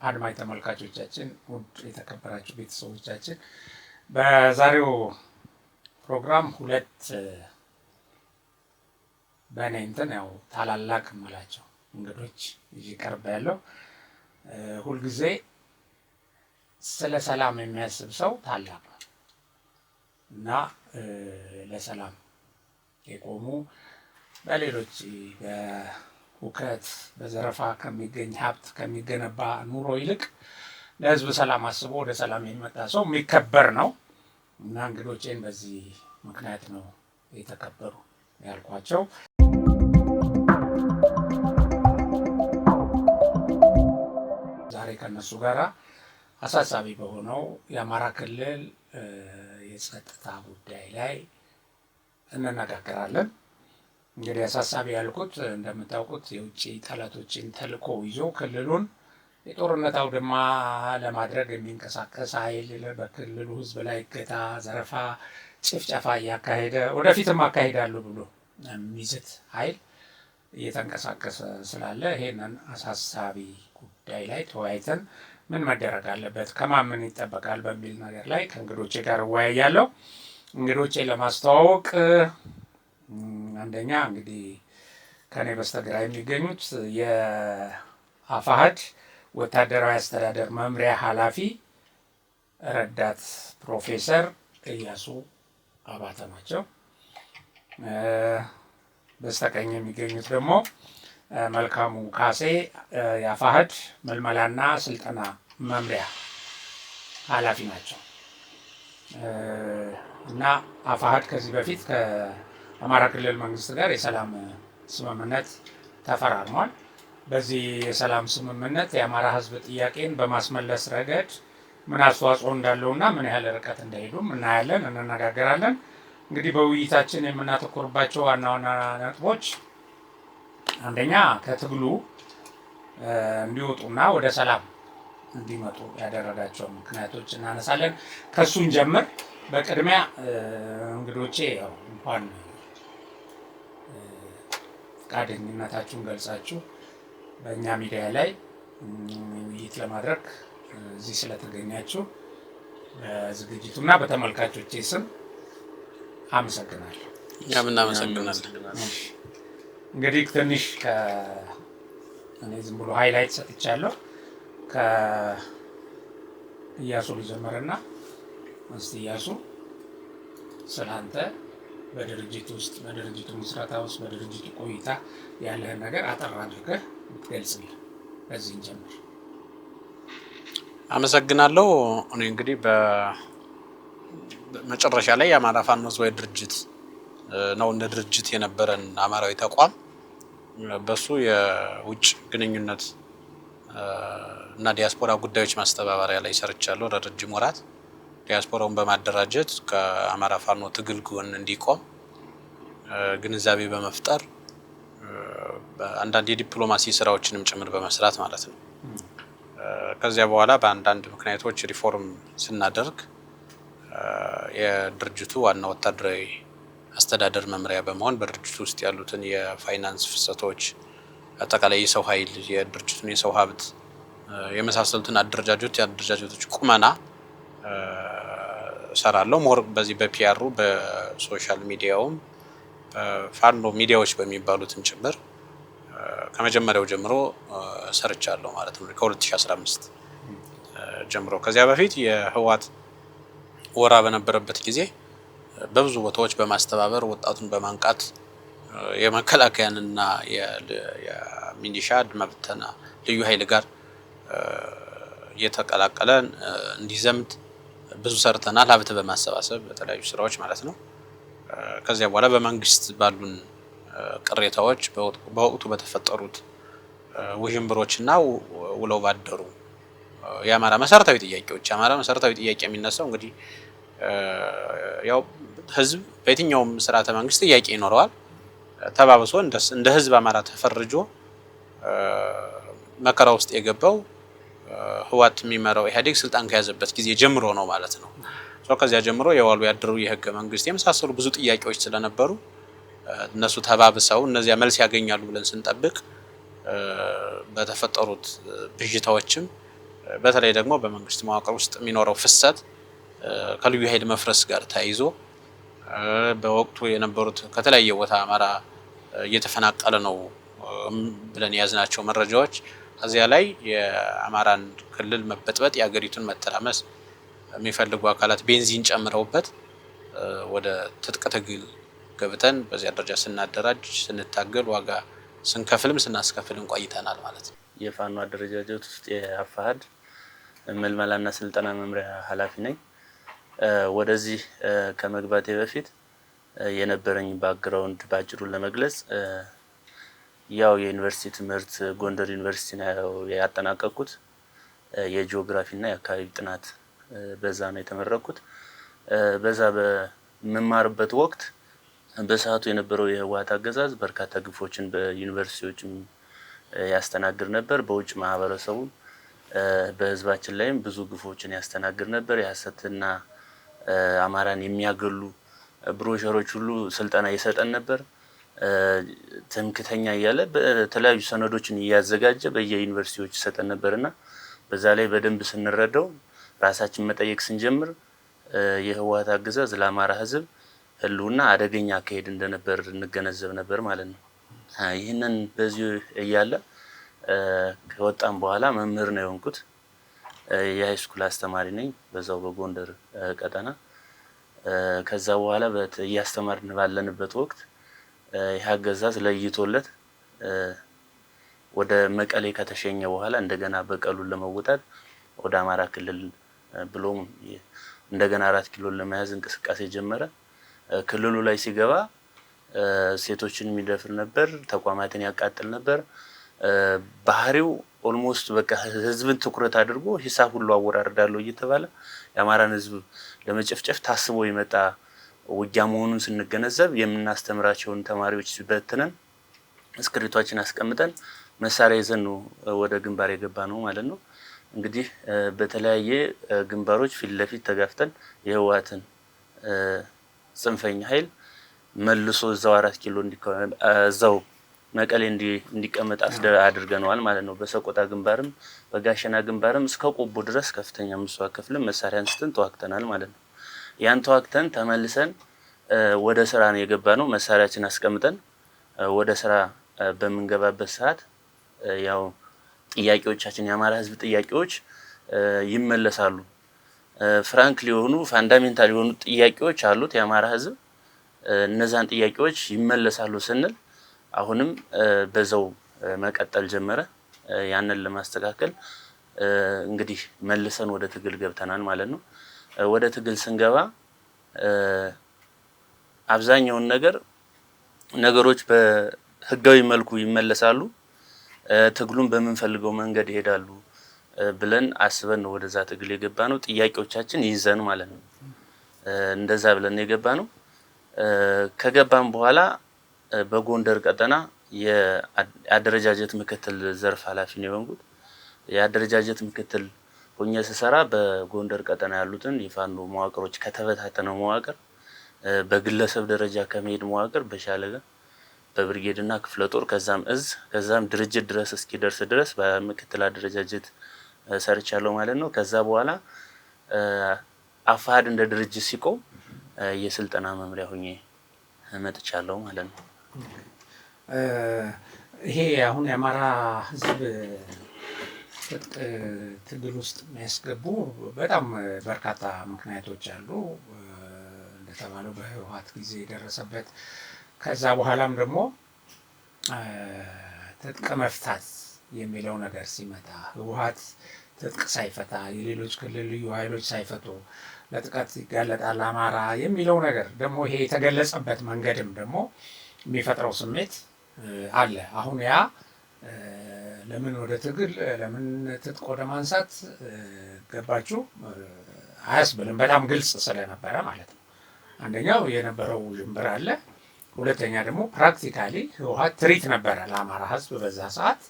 አድማጭ ተመልካቾቻችን ውድ የተከበራችሁ ቤተሰቦቻችን በዛሬው ፕሮግራም ሁለት በእኔ እንትን ያው ታላላቅ እምላቸው እንግዶች ይቀርብ ያለው ሁልጊዜ ስለ ሰላም የሚያስብ ሰው ታላቅ ነው እና ለሰላም የቆሙ በሌሎች በሁከት በዘረፋ ከሚገኝ ሀብት ከሚገነባ ኑሮ ይልቅ ለህዝብ ሰላም አስቦ ወደ ሰላም የሚመጣ ሰው የሚከበር ነው እና እንግዶቼን በዚህ ምክንያት ነው የተከበሩ ያልኳቸው። ዛሬ ከነሱ ጋራ አሳሳቢ በሆነው የአማራ ክልል የጸጥታ ጉዳይ ላይ እንነጋገራለን። እንግዲህ አሳሳቢ ያልኩት እንደምታውቁት የውጭ ጠላቶችን ተልዕኮ ይዞ ክልሉን የጦርነት አውድማ ለማድረግ የሚንቀሳቀስ ኃይል በክልሉ ህዝብ ላይ እገታ፣ ዘረፋ፣ ጭፍጨፋ እያካሄደ ወደፊትም አካሄዳለሁ ብሎ የሚዝት ኃይል እየተንቀሳቀሰ ስላለ ይሄንን አሳሳቢ ጉዳይ ላይ ተወያይተን ምን መደረግ አለበት ከማን ምን ይጠበቃል በሚል ነገር ላይ ከእንግዶቼ ጋር እወያያለሁ። እንግዶቼ ለማስተዋወቅ አንደኛ እንግዲህ ከኔ በስተግራ የሚገኙት የአፋሕድ ወታደራዊ አስተዳደር መምሪያ ኃላፊ ረዳት ፕሮፌሰር ኢያሱ አባተ ናቸው። በስተቀኝ የሚገኙት ደግሞ መልካሙ ካሴ የአፋሕድ ምልመላና ስልጠና መምሪያ ኃላፊ ናቸው እና አፋሕድ ከዚህ በፊት ከአማራ ክልል መንግስት ጋር የሰላም ስምምነት ተፈራርሟል። በዚህ የሰላም ስምምነት የአማራ ህዝብ ጥያቄን በማስመለስ ረገድ ምን አስተዋጽኦ እንዳለውና ምን ያህል ርቀት እንደሄዱም እናያለን፣ እንነጋገራለን። እንግዲህ በውይይታችን የምናተኩርባቸው ዋና ዋና ነጥቦች አንደኛ ከትግሉ እንዲወጡና ወደ ሰላም እንዲመጡ ያደረጋቸው ምክንያቶች እናነሳለን። ከሱን ጀምር። በቅድሚያ እንግዶቼ ያው እንኳን ፈቃደኝነታችሁን ገልጻችሁ በእኛ ሚዲያ ላይ ውይይት ለማድረግ እዚህ ስለተገኛችሁ በዝግጅቱና በተመልካቾቼ ስም አመሰግናለሁ። እኛም እናመሰግናለን። እንግዲህ ትንሽ እኔ ዝም ብሎ ሃይላይት ሰጥቻለሁ። ከኢያሱ ልጀምርና እስቲ ኢያሱ ስላንተ በድርጅቱ ውስጥ በድርጅቱ ምስረታ ውስጥ በድርጅቱ ቆይታ ያለህን ነገር አጠር አድርገህ ብትገልጽልኝ በዚህ እንጀምር። አመሰግናለሁ። እኔ እንግዲህ በመጨረሻ ላይ የአማራ ፋኖ ህዝባዊ ድርጅት ነው እንደ ድርጅት የነበረን አማራዊ ተቋም በሱ የውጭ ግንኙነት እና ዲያስፖራ ጉዳዮች ማስተባበሪያ ላይ ሰርቻለሁ ለረጅም ወራት። ዲያስፖራውን በማደራጀት ከአማራ ፋኖ ትግል ጎን እንዲቆም ግንዛቤ በመፍጠር አንዳንድ የዲፕሎማሲ ስራዎችንም ጭምር በመስራት ማለት ነው። ከዚያ በኋላ በአንዳንድ ምክንያቶች ሪፎርም ስናደርግ የድርጅቱ ዋና ወታደራዊ አስተዳደር መምሪያ በመሆን በድርጅቱ ውስጥ ያሉትን የፋይናንስ ፍሰቶች፣ አጠቃላይ የሰው ኃይል፣ የድርጅቱን የሰው ሀብት የመሳሰሉትን አደረጃጀቶች ቁመና ሰራለሁ። ሞር በዚህ በፒአሩ በሶሻል ሚዲያውም ፋኖ ሚዲያዎች በሚባሉትም ጭምር ከመጀመሪያው ጀምሮ ሰርቻለሁ ማለት ነው። ከ2015 ጀምሮ ከዚያ በፊት የህወሓት ወራ በነበረበት ጊዜ በብዙ ቦታዎች በማስተባበር ወጣቱን በማንቃት የመከላከያንና የሚሊሻ አድማ ብተና ልዩ ኃይል ጋር እየተቀላቀለን እንዲዘምት ብዙ ሰርተናል። ሀብት በማሰባሰብ በተለያዩ ስራዎች ማለት ነው። ከዚያ በኋላ በመንግስት ባሉን ቅሬታዎች በወቅቱ በተፈጠሩት ውዥንብሮችና ውለው ባደሩ የአማራ መሰረታዊ ጥያቄዎች የአማራ መሰረታዊ ጥያቄ የሚነሳው እንግዲህ ያው ህዝብ በየትኛውም ስርዓተ መንግስት ጥያቄ ይኖረዋል። ተባብሶ እንደ ህዝብ አማራ ተፈርጆ መከራ ውስጥ የገባው ህወሓት የሚመራው ኢህአዴግ ስልጣን ከያዘበት ጊዜ ጀምሮ ነው ማለት ነው። ከዚያ ጀምሮ የዋሉ ያደሩ የህገ መንግስት የመሳሰሉ ብዙ ጥያቄዎች ስለነበሩ እነሱ ተባብሰው እነዚያ መልስ ያገኛሉ ብለን ስንጠብቅ በተፈጠሩት ብዥታዎችም በተለይ ደግሞ በመንግስት መዋቅር ውስጥ የሚኖረው ፍሰት ከልዩ ኃይል መፍረስ ጋር ተያይዞ በወቅቱ የነበሩት ከተለያየ ቦታ አማራ እየተፈናቀለ ነው ብለን የያዝናቸው መረጃዎች እዚያ ላይ የአማራን ክልል መበጥበጥ የሀገሪቱን መተራመስ የሚፈልጉ አካላት ቤንዚን ጨምረውበት ወደ ትጥቅ ትግል ገብተን በዚያ ደረጃ ስናደራጅ ስንታገል ዋጋ ስንከፍልም ስናስከፍልም ቆይተናል ማለት ነው። የፋኖ አደረጃጀት ውስጥ የአፋሕድ ምልመላና ስልጠና መምሪያ ኃላፊ ነኝ። ወደዚህ ከመግባቴ በፊት የነበረኝ ባክግራውንድ ባጭሩ ለመግለጽ ያው የዩኒቨርሲቲ ትምህርት ጎንደር ዩኒቨርሲቲ ነው ያጠናቀቅኩት። የጂኦግራፊና የአካባቢ ጥናት በዛ ነው የተመረኩት። በዛ በመማርበት ወቅት በሰዓቱ የነበረው የህወሓት አገዛዝ በርካታ ግፎችን በዩኒቨርሲቲዎችም ያስተናግድ ነበር። በውጭ ማህበረሰቡ በህዝባችን ላይም ብዙ ግፎችን ያስተናግድ ነበር። የሐሰትና አማራን የሚያገሉ ብሮሸሮች ሁሉ ስልጠና ይሰጠን ነበር። ትምክተኛ እያለ በተለያዩ ሰነዶችን እያዘጋጀ በየዩኒቨርሲቲዎች ይሰጠን ነበርና በዛ ላይ በደንብ ስንረዳው ራሳችን መጠየቅ ስንጀምር የህወሓት አገዛዝ ለአማራ ህዝብ ህልውና አደገኛ አካሄድ እንደነበር እንገነዘብ ነበር ማለት ነው። ይህንን በዚህ እያለ ከወጣም በኋላ መምህር ነው የሆንኩት። የሃይስኩል አስተማሪ ነኝ በዛው በጎንደር ቀጠና። ከዛ በኋላ እያስተማርን ባለንበት ወቅት ይህ አገዛዝ ለይቶለት ወደ መቀሌ ከተሸኘ በኋላ እንደገና በቀሉን ለመውጣት ወደ አማራ ክልል ብሎም እንደገና 4 ኪሎን ለመያዝ እንቅስቃሴ ጀመረ። ክልሉ ላይ ሲገባ ሴቶችን የሚደፍር ነበር፣ ተቋማትን ያቃጥል ነበር። ባህሪው ኦልሞስት በቃ ህዝብን ትኩረት አድርጎ ሂሳብ ሁሉ አወራርዳለሁ እየተባለ የአማራን ህዝብ ለመጨፍጨፍ ታስቦ የመጣ ውጊያ መሆኑን ስንገነዘብ የምናስተምራቸውን ተማሪዎች በትነን እስክሪቷችን አስቀምጠን መሳሪያ ይዘን ነው ወደ ግንባር የገባ ነው ማለት ነው። እንግዲህ በተለያየ ግንባሮች ፊት ለፊት ተጋፍተን የህወሓትን ጽንፈኛ ኃይል መልሶ እዛው 4 ኪሎ እዛው መቀሌ እንዲቀመጥ አድርገናል ማለት ነው። በሰቆጣ ግንባርም በጋሸና ግንባርም እስከ ቆቦ ድረስ ከፍተኛ መስዋዕት ከፍለን መሳሪያ አንስተን ተዋግተናል ማለት ነው። ያን ተዋግተን ተመልሰን ወደ ስራ ነው የገባነው። መሳሪያችን አስቀምጠን ወደ ስራ በመንገባበት ሰዓት ያው ጥያቄዎቻችን የአማራ ህዝብ ጥያቄዎች ይመለሳሉ። ፍራንክ ሊሆኑ ፋንዳሜንታል የሆኑ ጥያቄዎች አሉት የአማራ ህዝብ። እነዛን ጥያቄዎች ይመለሳሉ ስንል አሁንም በዛው መቀጠል ጀመረ። ያንን ለማስተካከል እንግዲህ መልሰን ወደ ትግል ገብተናል ማለት ነው። ወደ ትግል ስንገባ አብዛኛውን ነገሮች በህጋዊ መልኩ ይመለሳሉ፣ ትግሉን በመንፈልገው መንገድ ይሄዳሉ ብለን አስበን ነው ወደዛ ትግል የገባነው። ጥያቄዎቻችን ይዘን ማለት ነው። እንደዛ ብለን የገባነው። ከገባን በኋላ በጎንደር ቀጠና የአደረጃጀት ምክትል ዘርፍ ኃላፊ ነው የሆንኩት። የአደረጃጀት ምክትል ሆኜ ስሰራ በጎንደር ቀጠና ያሉትን የፋኖ መዋቅሮች ከተበታተነው መዋቅር በግለሰብ ደረጃ ከመሄድ መዋቅር በሻለቃ በብርጌድና ክፍለ ጦር ከዛም እዝ ከዛም ድርጅት ድረስ እስኪደርስ ድረስ በምክትል አደረጃጀት ሰርቻለሁ ማለት ነው። ከዛ በኋላ አፋሕድ እንደ ድርጅት ሲቆም የስልጠና መምሪያ ሆኜ መጥቻለሁ ማለት ነው። ይሄ አሁን የአማራ ህዝብ ትግል ውስጥ የሚያስገቡ በጣም በርካታ ምክንያቶች አሉ። እንደተባለው በህወሓት ጊዜ የደረሰበት ከዛ በኋላም ደግሞ ትጥቅ መፍታት የሚለው ነገር ሲመጣ ህወሓት ትጥቅ ሳይፈታ የሌሎች ክልል ልዩ ኃይሎች ሳይፈቱ ለጥቃት ይጋለጣል አማራ የሚለው ነገር ደግሞ ይሄ የተገለጸበት መንገድም ደግሞ የሚፈጥረው ስሜት አለ። አሁን ያ ለምን ወደ ትግል ለምን ትጥቅ ወደ ማንሳት ገባችሁ አያስብልም። በጣም ግልጽ ስለነበረ ማለት ነው። አንደኛው የነበረው ጅምብር አለ። ሁለተኛ ደግሞ ፕራክቲካሊ ህወሓት ትሪት ነበረ ለአማራ ህዝብ በዛ ሰዓት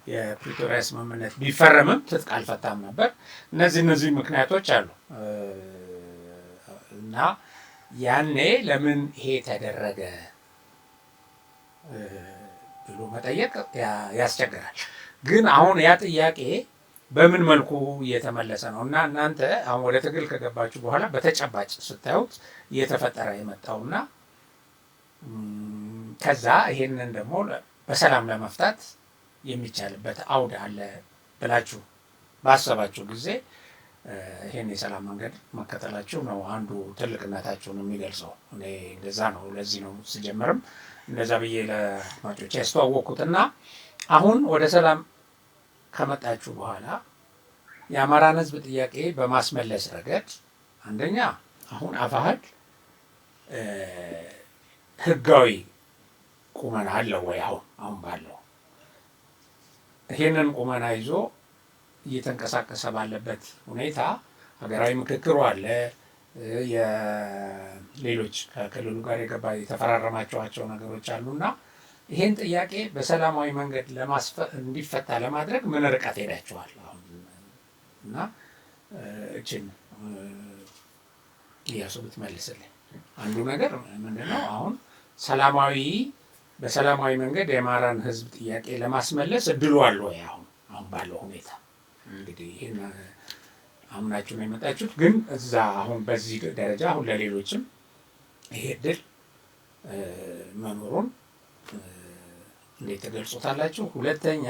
የፕሪቶሪያ ስምምነት ቢፈረምም ትጥቅ አልፈታም ነበር። እነዚህ ምክንያቶች አሉ እና ያኔ ለምን ይሄ ተደረገ ብሎ መጠየቅ ያስቸግራል። ግን አሁን ያ ጥያቄ በምን መልኩ እየተመለሰ ነው እና እናንተ አሁን ወደ ትግል ከገባችሁ በኋላ በተጨባጭ ስታዩት እየተፈጠረ የመጣውና ከዛ ይሄንን ደግሞ በሰላም ለመፍታት የሚቻልበት አውድ አለ ብላችሁ ባሰባችሁ ጊዜ ይሄን የሰላም መንገድ መከተላችሁ ነው አንዱ ትልቅነታችሁን የሚገልጸው። እኔ እንደዛ ነው። ለዚህ ነው ስጀምርም እንደዛ ብዬ ለአድማጮቼ ያስተዋወቅኩትና አሁን ወደ ሰላም ከመጣችሁ በኋላ የአማራን ሕዝብ ጥያቄ በማስመለስ ረገድ አንደኛ አሁን አፋሕድ ህጋዊ ቁመና አለው ወይ? አሁን ባለው ይሄንን ቁመና ይዞ እየተንቀሳቀሰ ባለበት ሁኔታ ሀገራዊ ምክክሩ አለ። የሌሎች ከክልሉ ጋር የተፈራረማቸዋቸው ነገሮች አሉና ይሄን ጥያቄ በሰላማዊ መንገድ እንዲፈታ ለማድረግ ምን ርቀት ሄዳችኋል? አሁን እና እችን እያሱ ብትመልስልኝ። አንዱ ነገር ምንድነው አሁን በሰላማዊ መንገድ የአማራን ህዝብ ጥያቄ ለማስመለስ እድሉ አለ ወይ? አሁን ባለው ሁኔታ እንግዲህ ይሄን አምናችሁ ነው የመጣችሁት፣ ግን እዛ አሁን በዚህ ደረጃ አሁን ለሌሎችም ይሄ እድል መኖሩን እንዴት ተገልጾታላችሁ? ሁለተኛ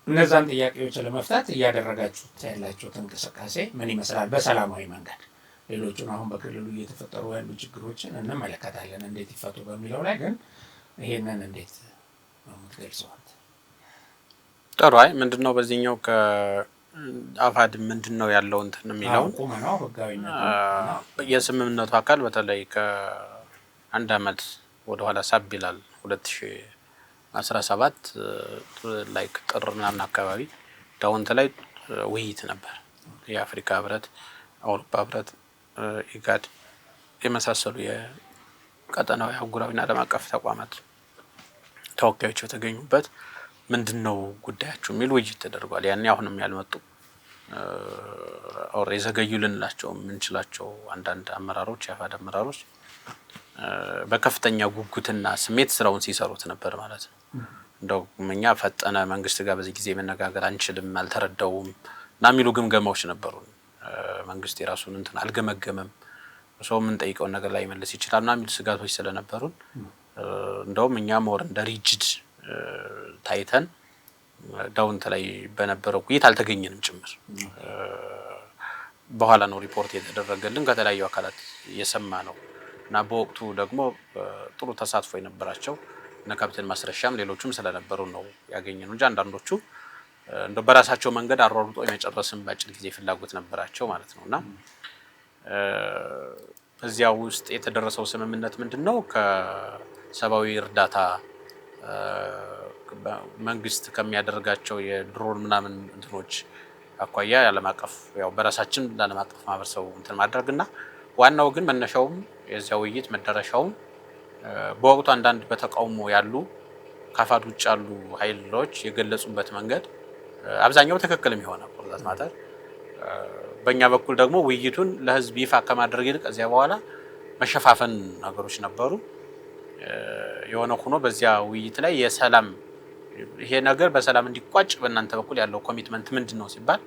እነዛን ጥያቄዎች ለመፍታት እያደረጋችሁት ያላችሁት እንቅስቃሴ ምን ይመስላል? በሰላማዊ መንገድ ሌሎቹን አሁን በክልሉ እየተፈጠሩ ያሉ ችግሮችን እንመለከታለን እንዴት ይፈቱ በሚለው ላይ ግን ይሄንን እንዴት ነው የምትገልጸው? ጥሩ። አይ ምንድነው በዚህኛው ከአፋሕድ ምንድነው ያለው እንትን የሚለው ቁመናው ህጋዊነት የስምምነቱ አካል በተለይ ከአንድ አመት ወደ ኋላ ሳብ ይላል 2017 ላይክ ጥር ምናምን አካባቢ ዳውንት ላይ ውይይት ነበር። የአፍሪካ ህብረት፣ አውሮፓ ህብረት፣ ኢጋድ የመሳሰሉ የቀጠናዊ አህጉራዊና ዓለም አቀፍ ተቋማት ተወካዮች በተገኙበት ምንድነው ጉዳያቸው የሚል ውይይት ተደርጓል። ያኔ አሁንም ያልመጡ ኦር የዘገዩ ልንላቸው የምንችላቸው አንዳንድ አመራሮች የአፋሕድ አመራሮች በከፍተኛ ጉጉትና ስሜት ስራውን ሲሰሩት ነበር ማለት ነው። እንደው እኛ ፈጠነ መንግስት ጋር በዚህ ጊዜ መነጋገር አንችልም አልተረዳውም እና የሚሉ ግምገማዎች ነበሩ። መንግስት የራሱን እንትን አልገመገመም፣ ሰው ምን ጠይቀውን ነገር ላይ መልስ ይችላል እና የሚሉ ስጋቶች ስለነበሩን እንደውም እኛ ሞር እንደ ሪጅድ ታይተን ዳውንት ላይ በነበረው ውይይት አልተገኘንም ጭምር። በኋላ ነው ሪፖርት የተደረገልን ከተለያዩ አካላት እየሰማ ነው እና በወቅቱ ደግሞ ጥሩ ተሳትፎ የነበራቸው እነ ካፒቴን ማስረሻም ሌሎችም ስለነበሩ ነው ያገኘነው እንጂ አንዳንዶቹ እንደው በራሳቸው መንገድ አሯሩጦ የመጨረስም ባጭር ጊዜ ፍላጎት ነበራቸው ማለት ነውና እዚያው ውስጥ የተደረሰው ስምምነት ምንድነው ከሰብአዊ እርዳታ መንግስት ከሚያደርጋቸው የድሮን ምናምን እንትኖች አኳያ ዓለም አቀፍ ያው በራሳችን ለዓለም አቀፍ ማህበረሰቡ እንትን ማድረግና ዋናው ግን መነሻውም የዚያው ውይይት መደረሻውም በወቅቱ አንዳንድ በተቃውሞ ያሉ ከአፋሕድ ውጭ ያሉ ኃይሎች የገለጹበት መንገድ አብዛኛው ትክክል የሚሆነው ቁርጣት ማተር በእኛ በኩል ደግሞ ውይይቱን ለህዝብ ይፋ ከማድረግ ይልቅ እዚያ በኋላ መሸፋፈን ነገሮች ነበሩ። የሆነ ሆኖ በዚያ ውይይት ላይ የሰላም ይሄ ነገር በሰላም እንዲቋጭ በእናንተ በኩል ያለው ኮሚትመንት ምንድነው ሲባል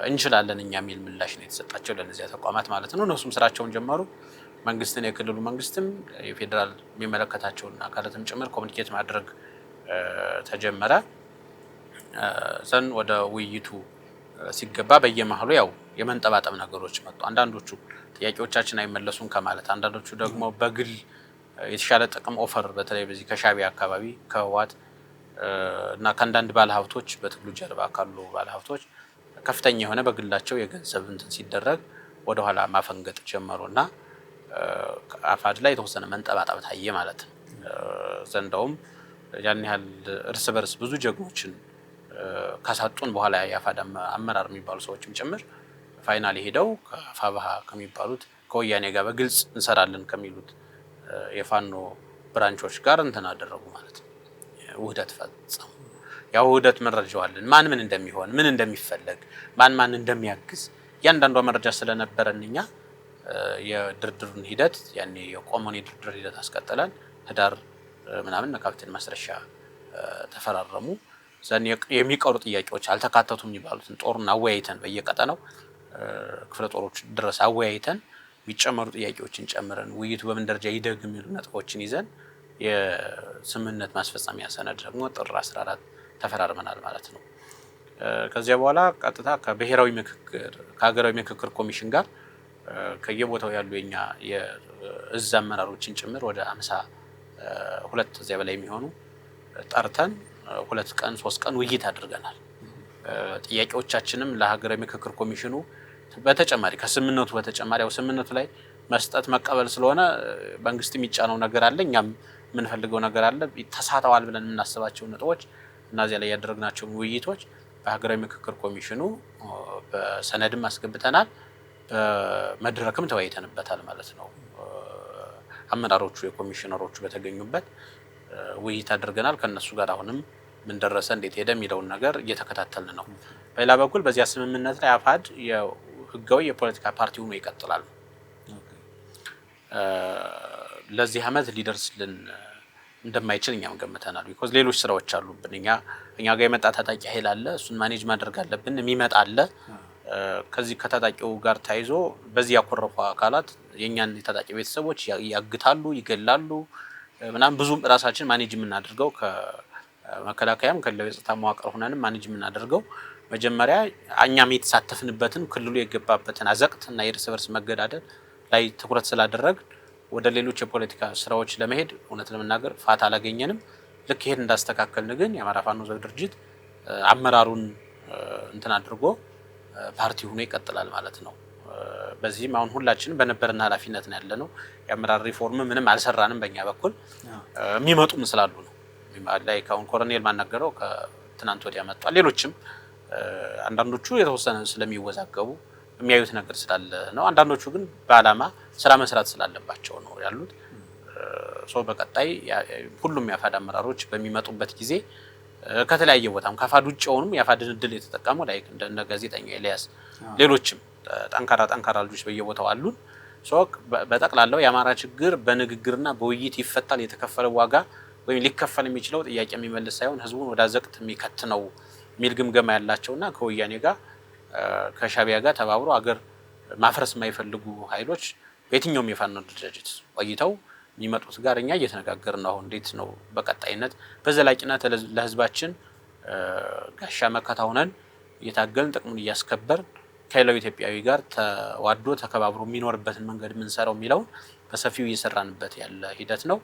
እንችላለን እኛ የሚል ምላሽ ነው የተሰጣቸው ለነዚያ ተቋማት ማለት ነው። እነሱም ስራቸውን ጀመሩ። መንግስትን የክልሉ መንግስትም የፌደራል የሚመለከታቸውና አካላትም ጭምር ኮሚኒኬት ማድረግ ተጀመረ። ዘን ወደ ውይይቱ ሲገባ በየመሃሉ ያው የመንጠባጠብ ነገሮች መጡ። አንዳንዶቹ ጥያቄዎቻችን አይመለሱም ከማለት አንዳንዶቹ ደግሞ በግል የተሻለ ጥቅም ኦፈር በተለይ በዚህ ከሻዕቢያ አካባቢ ከህወሓት እና ከአንዳንድ ባለሀብቶች በትግሉ ጀርባ ካሉ ባለሀብቶች ከፍተኛ የሆነ በግላቸው የገንዘብ እንትን ሲደረግ ወደ ኋላ ማፈንገጥ ጀመሩና አፋሕድ ላይ የተወሰነ መንጠባጠብ ታየ ማለት ነው። ዘንዳውም ያን ያህል እርስ በርስ ብዙ ጀግኖችን ካሳጡን በኋላ የአፋሕድ አመራር የሚባሉ ሰዎችም ጭምር ፋይናሊ ሄደው ከፋብሃ ከሚባሉት ከወያኔ ጋር በግልጽ እንሰራለን ከሚሉት የፋኖ ብራንቾች ጋር እንትን አደረጉ ማለት ነው። ውህደት ፈጸሙ። ያው ውህደት መረጃዋለን ማን ምን እንደሚሆን ምን እንደሚፈለግ ማን እንደሚያግዝ ያንዳንዷ መረጃ ስለነበረንኛ የድርድሩን ሂደት ያኔ የቆመን የድርድር ሂደት አስቀጥለን ህዳር ምናምን ካፒቴን ማስረሻ ተፈራረሙ። ዘን የሚቀሩ ጥያቄዎች አልተካተቱም የሚባሉትን ጦርና አወያይተን በየቀጠናው ክፍለ ጦሮች ድረስ አወያይተን የሚጨመሩ ጥያቄዎችን ጨምረን ውይይቱ በምን ደረጃ ይደግ የሚሉ ነጥቦችን ይዘን የስምምነት ማስፈጸሚያ ሰነድ ደግሞ ጥር 14 ተፈራርመናል ማለት ነው። ከዚያ በኋላ ቀጥታ ከብሔራዊ ምክክር ከሀገራዊ ምክክር ኮሚሽን ጋር ከየቦታው ያሉ የኛ የእዝ አመራሮችን ጭምር ወደ 52 እዚያ በላይ የሚሆኑ ጠርተን 2 ቀን 3 ቀን ውይይት አድርገናል። ጥያቄዎቻችንም ለሀገራዊ ምክክር ኮሚሽኑ በተጨማሪ ከስምምነቱ በተጨማሪ ያው ስምምነቱ ላይ መስጠት መቀበል ስለሆነ መንግስት የሚጫነው ነገር አለ፣ እኛም የምንፈልገው ነገር አለ። ተሳተዋል ብለን የምናስባቸው ነጥቦች እና እዚያ ላይ ያደረግናቸው ውይይቶች በሀገራዊ ምክክር ኮሚሽኑ በሰነድም አስገብተናል፣ በመድረክም ተወያይተንበታል ማለት ነው። አመራሮቹ የኮሚሽነሮቹ በተገኙበት ውይይት አድርገናል። ከነሱ ጋር አሁንም ምን ደረሰ እንዴት ሄደ የሚለውን ነገር እየተከታተልን ነው። በሌላ በኩል በዚያ ስምምነት ላይ አፋድ የህጋዊ የፖለቲካ ፓርቲ ሆኖ ይቀጥላል። ለዚህ አመት ሊደርስልን እንደማይችል እኛም ገምተናል። ቢኮዝ ሌሎች ስራዎች አሉብን። እኛ ጋር የመጣ ታጣቂ ኃይል አለ፣ እሱን ማኔጅ ማድረግ አለብን። የሚመጣ አለ። ከዚህ ከታጣቂው ጋር ተያይዞ በዚህ ያኮረፉ አካላት የኛን የታጣቂ ቤተሰቦች ያግታሉ፣ ይገላሉ ምናምን ብዙ ራሳችን ማኔጅ የምናደርገው ከመከላከያም ከሌላው የጸጥታ መዋቅር ሆነንም ማኔጅ የምናደርገው መጀመሪያ እኛም የተሳተፍንበትን ክልሉ የገባበትን አዘቅት እና የእርስ በርስ መገዳደል ላይ ትኩረት ስላደረግ ወደ ሌሎች የፖለቲካ ስራዎች ለመሄድ እውነት ለመናገር ፋታ አላገኘንም። ልክ ይሄን እንዳስተካከልን ግን የአማራ ፋኖ ህዝባዊ ድርጅት አመራሩን እንትን አድርጎ ፓርቲ ሆኖ ይቀጥላል ማለት ነው። በዚህም አሁን ሁላችንም በነበርና ኃላፊነት ነው ያለነው። የአመራር ሪፎርም ምንም አልሰራንም በእኛ በኩል የሚመጡም ስላሉ ነው። ላይ ካሁን ኮሎኔል ማናገረው ከትናንት ወዲያ መጥቷል። ሌሎችም አንዳንዶቹ የተወሰነ ስለሚወዛገቡ የሚያዩት ነገር ስላለ ነው። አንዳንዶቹ ግን በአላማ ስራ መስራት ስላለባቸው ነው ያሉት። በቀጣይ ሁሉም የአፋድ አመራሮች በሚመጡበት ጊዜ ከተለያየ ቦታም ከአፋድ ውጭ ሆኑም የአፋድን እድል የተጠቀሙ ላይ እንደነ ጋዜጠኛ ኤልያስ ሌሎችም ጠንካራ ልጆች በየቦታው አሉን። በጠቅላላው የአማራ ችግር በንግግርና በውይይት ይፈታል፣ የተከፈለ ዋጋ ወይም ሊከፈል የሚችለው ጥያቄ የሚመልስ ሳይሆን ህዝቡን ወደ አዘቅት የሚከት ነው የሚል ግምገማ ያላቸውና ከወያኔ ጋር ከሻቢያ ጋር ተባብሮ አገር ማፍረስ የማይፈልጉ ኃይሎች በየትኛውም የፋኖ ድርጅት ቆይተው የሚመጡት ጋር እኛ እየተነጋገርን ነው። እንዴት ነው በቀጣይነት በዘላቂነት ለህዝባችን ጋሻ መከታ ሆነን እየታገልን ጥቅሙን እያስከበርን ከሌላው ኢትዮጵያዊ ጋር ተዋዶ ተከባብሮ የሚኖርበትን መንገድ የምንሰራው የሚለውን በሰፊው እየሰራንበት ያለ ሂደት ነው።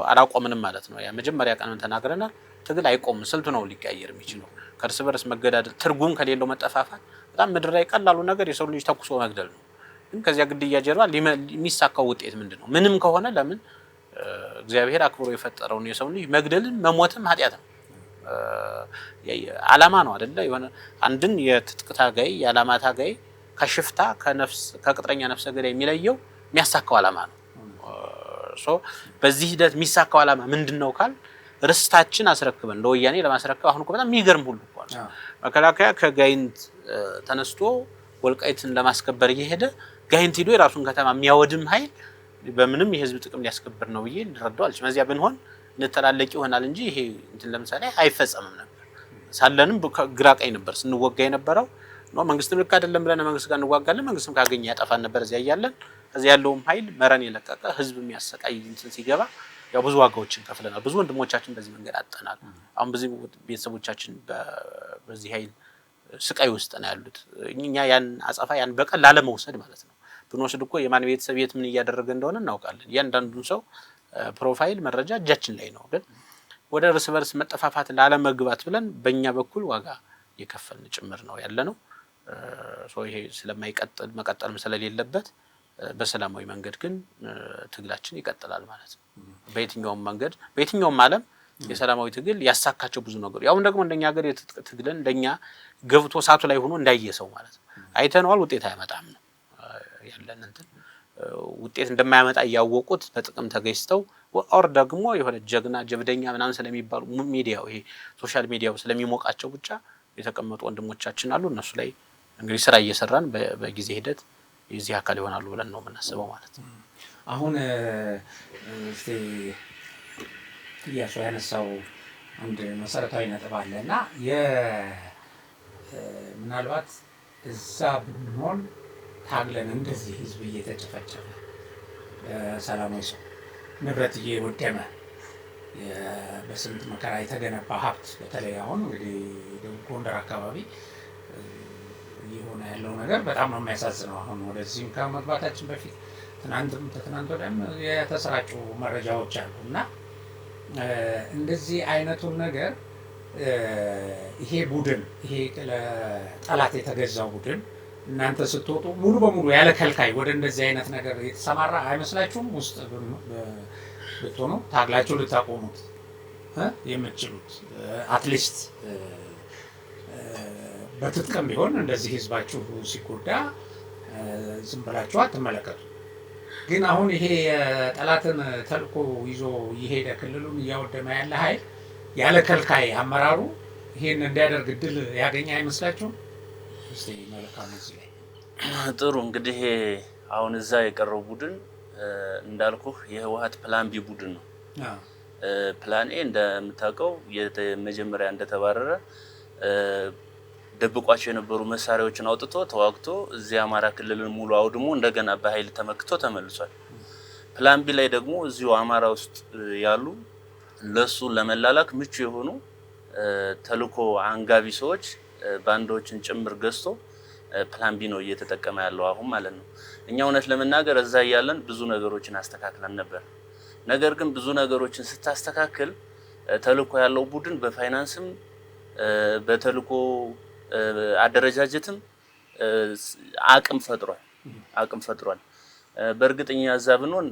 አላቆምንም ማለት ነው። ያ መጀመሪያ ቀን ተናግረናል። ትግል አይቆምም፣ ስልቱ ነው ሊቀያየር የሚችለው። ከእርስ በርስ መገዳደል ትርጉም ከሌለው መጠፋፋት በጣም ምድር ላይ ቀላሉ ነገር የሰው ልጅ ተኩሶ መግደል ነው። ግን ከዚያ ግድያ ጀርባ የሚሳካው ውጤት ምንድነው? ምንም ከሆነ ለምን እግዚአብሔር አክብሮ የፈጠረውን የሰው ልጅ መግደልን መሞትም ኃጢአት ነው። አላማ ነው አይደለ? የሆነ አንድን የትጥቅ ታጋይ የዓላማ ታጋይ ከሽፍታ ከቅጥረኛ ነፍሰ ገዳይ የሚለየው የሚያሳካው አላማ ነው። በዚህ ሂደት የሚሳካው አላማ ምንድነው ካል ርስታችን አስረክበን ለወያኔ ለማስረከብ አሁን በጣም የሚገርም ሁሉ ነው። መከላከያ ከጋይንት ተነስቶ ወልቃይትን ለማስከበር እየሄደ ጋይንት ሄዶ የራሱን ከተማ የሚያወድም ኃይል በምንም የህዝብ ጥቅም ሊያስከብር ነው ብዬ ልረዳው አልችልም። እዚያ ብንሆን እንተላለቅ ይሆናል እንጂ ይሄ እንትን ለምሳሌ አይፈጸምም ነበር። ሳለንም ግራ ቀኝ ነበር ስንወጋ የነበረው ነው። መንግስትም ልክ አይደለም ብለን መንግስት ጋር እንዋጋለን፣ መንግስትም ካገኘ ያጠፋን ነበር። እዚያ ያያለን እዚያ ያለውም ኃይል መረን የለቀቀ ህዝብ የሚያሰቃይ እንትን ሲገባ ያው ብዙ ዋጋዎችን ከፍለናል። ብዙ ወንድሞቻችን በዚህ መንገድ አጠናል። አሁን ብዙ ቤተሰቦቻችን በዚህ ኃይል ስቃይ ውስጥ ነው ያሉት። እኛ ያን አጻፋ ያን በቀል ላለመውሰድ ማለት ነው። ብንወስድ እኮ የማን ቤተሰብ የት ምን እያደረገ እንደሆነ እናውቃለን። እያንዳንዱን ሰው ፕሮፋይል መረጃ እጃችን ላይ ነው። ግን ወደ እርስ በርስ መጠፋፋት ላለመግባት ብለን በእኛ በኩል ዋጋ የከፈልን ጭምር ነው ያለነው። ይሄ ስለማይቀጥል መቀጠልም ስለሌለበት በሰላማዊ መንገድ ግን ትግላችን ይቀጥላል ማለት ነው። በየትኛውም መንገድ በየትኛውም ዓለም የሰላማዊ ትግል ያሳካቸው ብዙ ነገሮች ያው ደግሞ እንደኛ ሀገር የትጥቅ ትግልን እንደኛ ገብቶ ሳቱ ላይ ሆኖ እንዳየሰው ማለት ነው አይተነዋል። ውጤት አያመጣም ነው ያለን እንትን ውጤት እንደማያመጣ ያወቁት በጥቅም ተገይስተው ኦር ደግሞ የሆነ ጀግና ጀብደኛ ምናምን ስለሚባሉ ሚዲያው ይሄ ሶሻል ሚዲያው ስለሚሞቃቸው ብቻ የተቀመጡ ወንድሞቻችን አሉ። እነሱ ላይ እንግዲህ ስራ እየሰራን በጊዜ ሂደት የዚህ አካል ይሆናሉ ብለን ነው የምናስበው ማለት ነው። አሁን እስቲ ያሰው ያነሳው አንድ መሰረታዊ ነጥብ አለና ምናልባት እዛ ብንሆን ታግለን እንደዚህ ህዝብ እየተጨፈጨፈ ሰላማዊ ሰው ንብረት እየወደመ በስንት መከራ የተገነባ ሀብት በተለይ አሁን እንግዲህ ደቡብ ጎንደር አካባቢ እየሆነ ያለው ነገር በጣም ነው የሚያሳዝነው። አሁን ወደዚህም ከመግባታችን በፊት ትናንት ወዲያም የተሰራጩ መረጃዎች አሉ እና እንደዚህ አይነቱን ነገር ይሄ ቡድን ይሄ ለጠላት የተገዛው ቡድን እናንተ ስትወጡ ሙሉ በሙሉ ያለ ከልካይ ወደ እንደዚህ አይነት ነገር የተሰማራ አይመስላችሁም? ውስጥ ብትሆኑ ታግላችሁ ልታቆሙት የምትችሉት አትሊስት በትጥቅም ቢሆን እንደዚህ ህዝባችሁ ሲጎዳ ዝም ብላችሁ አትመለከቱ። ግን አሁን ይሄ ጠላትን ተልኮ ይዞ እየሄደ ክልሉን እያወደመ ያለ ኃይል ያለ ከልካይ አመራሩ ይሄን እንዲያደርግ እድል ያገኘ አይመስላችሁም? እስቲ መልካም እዚህ ላይ ጥሩ እንግዲህ አሁን እዛ የቀረው ቡድን እንዳልኩህ የህወሓት ፕላን ቢ ቡድን ነው። ፕላን ኤ እንደምታውቀው የመጀመሪያ እንደተባረረ ደብቋቸው የነበሩ መሳሪያዎችን አውጥቶ ተዋግቶ እዚህ አማራ ክልልን ሙሉ አውድሞ እንደገና በኃይል ተመክቶ ተመልሷል። ፕላን ቢ ላይ ደግሞ እዚሁ አማራ ውስጥ ያሉ ለሱ ለመላላክ ምቹ የሆኑ ተልኮ አንጋቢ ሰዎች ባንዶችን ጭምር ገዝቶ ፕላን ቢ ነው እየተጠቀመ ያለው አሁን ማለት ነው። እኛ እውነት ለመናገር እዛ ያለን ብዙ ነገሮችን አስተካክለን ነበር። ነገር ግን ብዙ ነገሮችን ስታስተካክል ተልኮ ያለው ቡድን በፋይናንስም በተልኮ አደረጃጀትም አቅም ፈጥሯል። በእርግጠኛ እዛ ብንሆን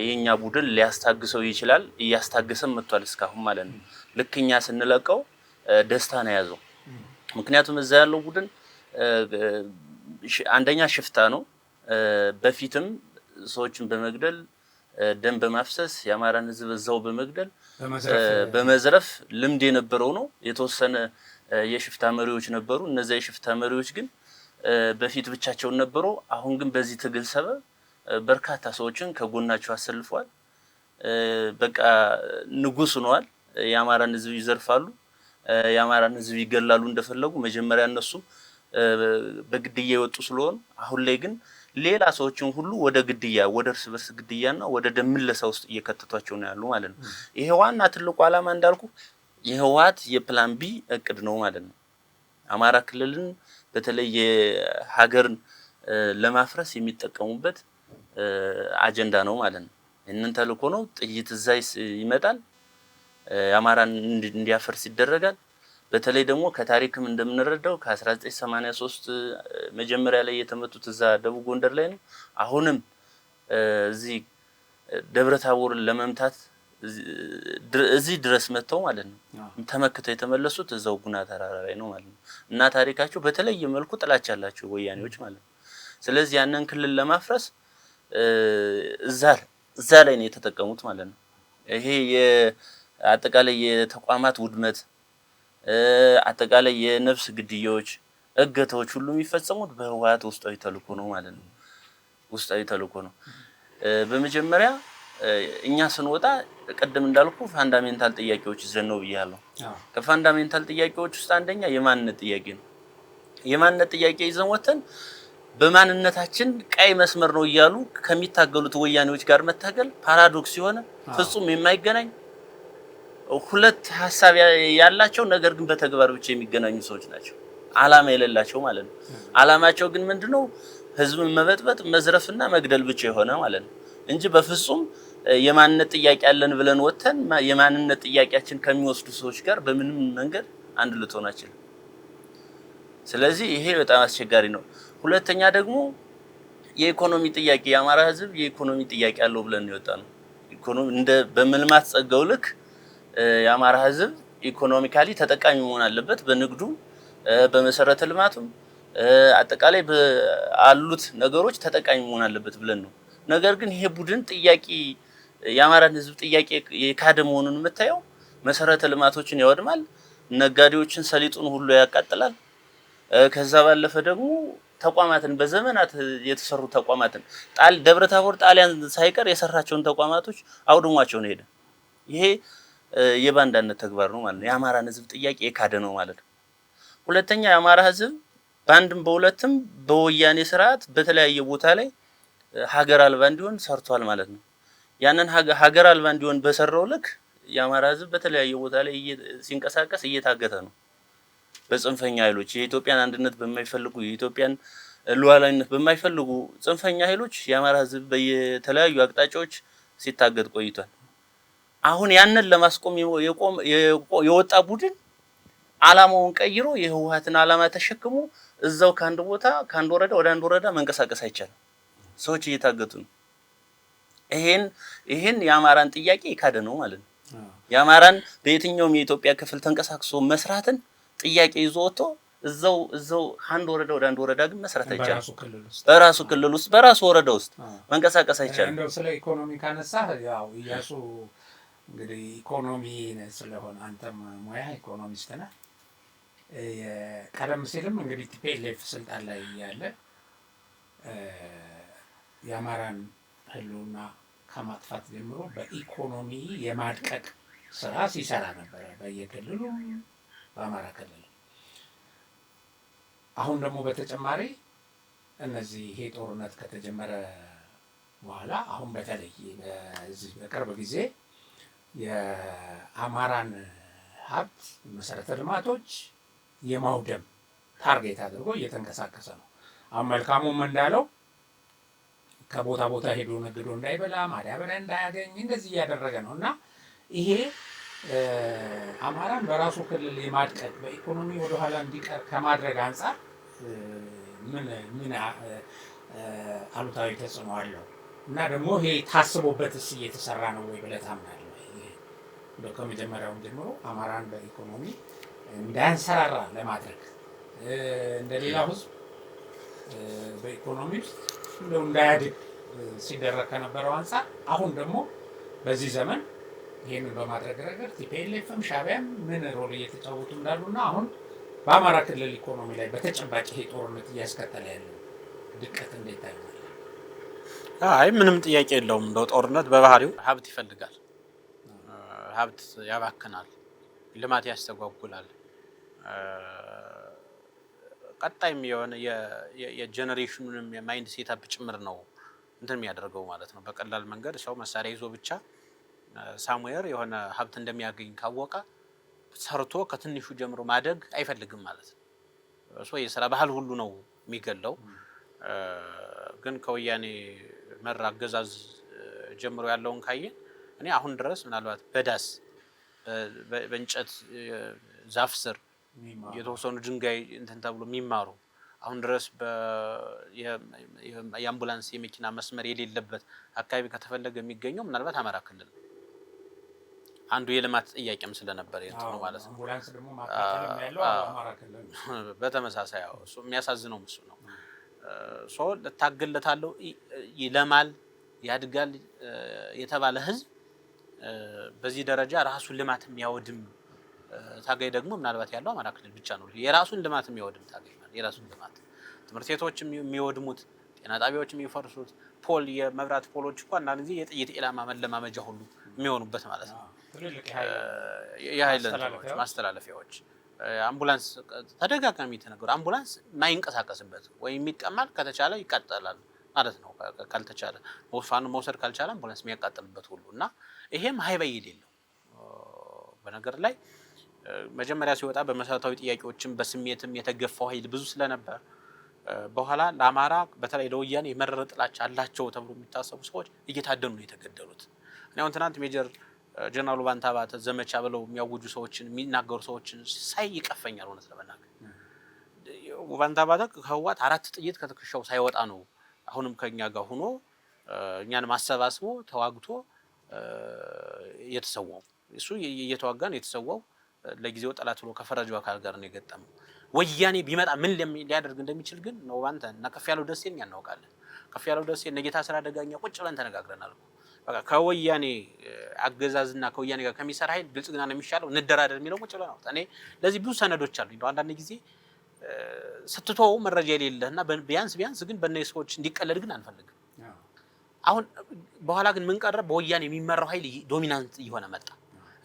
የኛ ቡድን ሊያስታግሰው ይችላል፣ እያስታገሰም መጥቷል እስካሁን ማለት ነው። ልክኛ ስንለቀው ደስታ ነው ያዘው። ምክንያቱም እዛ ያለው ቡድን አንደኛ ሽፍታ ነው። በፊትም ሰዎችን በመግደል ደም በማፍሰስ የአማራን ህዝብ እዛው በመግደል በመዝረፍ ልምድ የነበረው ነው። የተወሰነ የሽፍታ መሪዎች ነበሩ። እነዛ የሽፍታ መሪዎች ግን በፊት ብቻቸውን ነበሩ። አሁን ግን በዚህ ትግል ሰበብ በርካታ ሰዎችን ከጎናቸው አሰልፈዋል። በቃ ንጉስ ሆነዋል። የአማራን ህዝብ ይዘርፋሉ፣ የአማራን ህዝብ ይገላሉ እንደፈለጉ። መጀመሪያ እነሱ በግድያ የወጡ ስለሆኑ አሁን ላይ ግን ሌላ ሰዎችን ሁሉ ወደ ግድያ ወደ እርስ በርስ ግድያና ወደ ደም ምለሳ ውስጥ እየከተቷቸው ነው ያሉ ማለት ነው። ይሄ ዋና ትልቁ ዓላማ እንዳልኩ የህወሓት የፕላን ቢ እቅድ ነው ማለት ነው። አማራ ክልልን በተለይ ሀገርን ለማፍረስ የሚጠቀሙበት አጀንዳ ነው ማለት ነው። እነን ተልኮ ነው። ጥይት እዛ ይመጣል፣ አማራን እንዲያፈርስ ይደረጋል። በተለይ ደግሞ ከታሪክም እንደምንረዳው ከ1983 መጀመሪያ ላይ የተመቱት እዛ ደቡብ ጎንደር ላይ ነው። አሁንም እዚህ ደብረታቦርን ለመምታት እዚህ ድረስ መተው ማለት ነው ተመክተው የተመለሱት እዛው ጉና ተራራ ላይ ነው ማለት ነው። እና ታሪካቸው በተለየ መልኩ ጥላቻ ያላቸው ወያኔዎች ማለት ነው። ስለዚህ ያንን ክልል ለማፍረስ እዛ ላይ ነው የተጠቀሙት ማለት ነው። ይሄ የአጠቃላይ የተቋማት ውድመት፣ አጠቃላይ የነፍስ ግድያዎች፣ እገታዎች ሁሉ የሚፈጸሙት በህወሓት ውስጣዊ ተልኮ ነው ማለት ነው። ውስጣዊ ተልኮ ነው። በመጀመሪያ እኛ ስንወጣ ቀደም እንዳልኩ ፋንዳሜንታል ጥያቄዎች ይዘን ነው ብያለሁ። ከፋንዳሜንታል ጥያቄዎች ውስጥ አንደኛ የማንነት ጥያቄ ነው። የማንነት ጥያቄ ይዘን ወተን በማንነታችን ቀይ መስመር ነው እያሉ ከሚታገሉት ወያኔዎች ጋር መታገል ፓራዶክስ የሆነ ፍጹም የማይገናኝ ሁለት ሐሳብ ያላቸው ነገር ግን በተግባር ብቻ የሚገናኙ ሰዎች ናቸው። ዓላማ የሌላቸው ማለት ነው። ዓላማቸው ግን ምንድነው? ህዝብን መበጥበጥ፣ መዝረፍና መግደል ብቻ የሆነ ማለት ነው እንጂ በፍጹም የማንነት ጥያቄ ያለን ብለን ወተን የማንነት ጥያቄያችን ከሚወስዱ ሰዎች ጋር በምንም መንገድ አንድ ልትሆን አትችልም። ስለዚህ ይሄ በጣም አስቸጋሪ ነው። ሁለተኛ ደግሞ የኢኮኖሚ ጥያቄ የአማራ ህዝብ የኢኮኖሚ ጥያቄ ያለው ብለን ነው የወጣነው። ኢኮኖሚ እንደ በመልማት ጸጋው ልክ የአማራ ህዝብ ኢኮኖሚካሊ ተጠቃሚ መሆን አለበት። በንግዱ፣ በመሰረተ ልማቱም አጠቃላይ በአሉት ነገሮች ተጠቃሚ መሆን አለበት ብለን ነው። ነገር ግን ይሄ ቡድን ጥያቄ የአማራን ህዝብ ጥያቄ የካደ መሆኑን የምታየው መሰረተ ልማቶችን ያወድማል፣ ነጋዴዎችን ሰሊጡን ሁሉ ያቃጥላል። ከዛ ባለፈ ደግሞ ተቋማትን በዘመናት የተሰሩ ተቋማትን ደብረታቦር ጣሊያን ሳይቀር የሰራቸውን ተቋማቶች አውድሟቸው ነው ሄደ። ይሄ የባንዳነት ተግባር ነው ማለት ነው። የአማራን ህዝብ ጥያቄ የካደ ነው ማለት ነው። ሁለተኛ የአማራ ህዝብ በአንድም በሁለትም በወያኔ ስርዓት በተለያየ ቦታ ላይ ሀገር አልባ እንዲሆን ሰርቷል ማለት ነው። ያንን ሀገር አልባ እንዲሆን በሰራው ልክ የአማራ ህዝብ በተለያየ ቦታ ላይ ሲንቀሳቀስ እየታገተ ነው በጽንፈኛ ኃይሎች። የኢትዮጵያን አንድነት በማይፈልጉ የኢትዮጵያን ሉዓላዊነት በማይፈልጉ ጽንፈኛ ኃይሎች የአማራ ህዝብ በየተለያዩ አቅጣጫዎች ሲታገት ቆይቷል። አሁን ያንን ለማስቆም የወጣ ቡድን አላማውን ቀይሮ የህወሓትን አላማ ተሸክሞ እዛው ከአንድ ወረዳ ወደ አንድ ወረዳ መንቀሳቀስ አይቻልም። ሰዎች እየታገቱ ነው። ይሄን የአማራን ጥያቄ የካደ ነው ማለት ነው። የአማራን በየትኛውም የኢትዮጵያ ክፍል ተንቀሳቅሶ መስራትን ጥያቄ ይዞ ወጥቶ እዛው አንድ ወረዳ ወደ አንድ ወረዳ ግን መስራት አይቻልም። በራሱ ክልል ውስጥ በራሱ ወረዳ ውስጥ መንቀሳቀስ አይቻልም። እንደው ስለ ኢኮኖሚ ካነሳ ያው ኢያሱ እንግዲህ ኢኮኖሚ ስለሆነ አንተም ሙያ ኢኮኖሚስት ነህ። ቀደም ሲልም እንግዲህ ቲፒኤልኤፍ ስልጣን ላይ ያለ የአማራን ህልውና ከማጥፋት ጀምሮ በኢኮኖሚ የማድቀቅ ስራ ሲሰራ ነበረ በየክልሉ በአማራ ክልል። አሁን ደግሞ በተጨማሪ እነዚህ ይሄ ጦርነት ከተጀመረ በኋላ አሁን በተለይ በዚህ በቅርብ ጊዜ የአማራን ሀብት መሰረተ ልማቶች የማውደም ታርጌት አድርጎ እየተንቀሳቀሰ ነው። አሁን መልካሙም እንዳለው ከቦታ ቦታ ሄዶ ነግዶ እንዳይበላ ማዳበሪያ እንዳያገኝ እንደዚህ እያደረገ ነው እና ይሄ አማራን በራሱ ክልል የማድቀቅ በኢኮኖሚ ወደኋላ እንዲቀር ከማድረግ አንጻር ምን አሉታዊ ተጽዕኖ አለው? እና ደግሞ ይሄ ታስቦበትስ እየተሰራ ነው ወይ ብለህ ታምናለህ? ከመጀመሪያውም ጀምሮ አማራን በኢኮኖሚ እንዳያንሰራራ ለማድረግ እንደሌላው ህዝብ በኢኮኖሚ ውስጥ እንዳያድግ ሲደረግ ከነበረው አንጻር አሁን ደግሞ በዚህ ዘመን ይሄንን በማድረግ ረገድ ቲፒኤልኤፍም ሻዕቢያም ምን ሮል እየተጫወቱ እንዳሉና አሁን በአማራ ክልል ኢኮኖሚ ላይ በተጨባጭ ይሄ ጦርነት እያስከተለ ያለው ድቀት እንዴት ታያለህ? አይ ምንም ጥያቄ የለውም። እንደው ጦርነት በባህሪው ሀብት ይፈልጋል፣ ሀብት ያባክናል፣ ልማት ያስተጓጉላል። ቀጣይም የሆነ የጀነሬሽኑንም የማይንድ ሴታፕ ጭምር ነው እንትን የሚያደርገው ማለት ነው። በቀላል መንገድ ሰው መሳሪያ ይዞ ብቻ ሳሙኤር የሆነ ሀብት እንደሚያገኝ ካወቀ ሰርቶ ከትንሹ ጀምሮ ማደግ አይፈልግም ማለት ነው። እሱ የሥራ ባህል ሁሉ ነው የሚገለው። ግን ከወያኔ መራ አገዛዝ ጀምሮ ያለውን ካየን እኔ አሁን ድረስ ምናልባት በዳስ በእንጨት ዛፍ ስር የተወሰኑ ድንጋይ እንትን ተብሎ የሚማሩ አሁን ድረስ የአምቡላንስ የመኪና መስመር የሌለበት አካባቢ ከተፈለገ የሚገኘው ምናልባት አማራ ክልል አንዱ የልማት ጥያቄም ስለነበር ነው ማለት ነው። አምቡላንስ ደግሞ ማጣጣም ያለው አማራ ክልል በተመሳሳይ እሱ የሚያሳዝነው እሱ ነው። ሶ ለታገለታለው ይለማል ያድጋል የተባለ ህዝብ በዚህ ደረጃ ራሱን ልማት የሚያወድም ታጋይ ደግሞ ምናልባት ያለው አማራ ክልል ብቻ ነው። የራሱን ልማት የሚያወድም ታጋይ ማለት የራሱን ልማት ትምህርት ቤቶች የሚወድሙት፣ ጤና ጣቢያዎች የሚፈርሱት፣ የመብራት ፖሎች እንኳን አንዳንድ ጊዜ የጥይት ኢላማ መለማመጃ ሁሉ የሚሆኑበት ማለት ነው። የኃይል ማስተላለፊያዎች አምቡላንስ ተደጋጋሚ ተነገሩ። አምቡላንስ ማይንቀሳቀስበት ወይ የሚቀማል ከተቻለ ይቃጠላል ማለት ነው። ካልተቻለ መውሰድ ካልቻለ አምቡላንስ የሚያቃጥልበት ሁሉ እና ይሄም ሃይባይ የሌለው በነገር ላይ መጀመሪያ ሲወጣ በመሰረታዊ ጥያቄዎችም በስሜትም የተገፋው ኃይል ብዙ ስለነበር በኋላ ለአማራ በተለይ ለወያኔ የመረረ ጥላቻ አላቸው ተብሎ የሚታሰቡ ሰዎች እየታደኑ ነው የተገደሉት። እኔ አሁን ትናንት ሜጀር ጀነራል ባንታ ባተ ዘመቻ ብለው የሚያውጁ ሰዎችን የሚናገሩ ሰዎችን ሳይ ይቀፈኛል። እውነት ለመናገር ባንታ ባተ ከህወሓት 4 ጥይት ከትከሻው ሳይወጣ ነው አሁንም ከኛ ጋር ሆኖ እኛን ማሰባስቦ ተዋግቶ የተሰዋው። እሱ እየተዋጋን የተሰዋው ለጊዜው ጠላት ብሎ ከፈረጀው አካል ጋር ነው የገጠመው። ወያኔ ቢመጣ ምን ሊያደርግ እንደሚችል ግን ነው ባንተ እና ከፍ ያለው ደሴን ያናውቃለን። ከፍ ያለው ደሴ ነጌታ ስራ አደጋኛ ቁጭ ብለን ተነጋግረናል። በቃ ከወያኔ አገዛዝና ከወያኔ ጋር ከሚሰራ ኃይል ብልጽግና ነው የሚሻለው እንደራደር የሚለው ቁጭ ብለን ነው። እኔ ለዚህ ብዙ ሰነዶች አሉ። አንዳንድ ጊዜ ስትተው መረጃ የሌለህና ቢያንስ ግን በእነዚህ ሰዎች እንዲቀለድ ግን አንፈልግም። አሁን በኋላ ግን ምን ቀረ? በወያኔ የሚመራው ኃይል ዶሚናንት እየሆነ መጣ።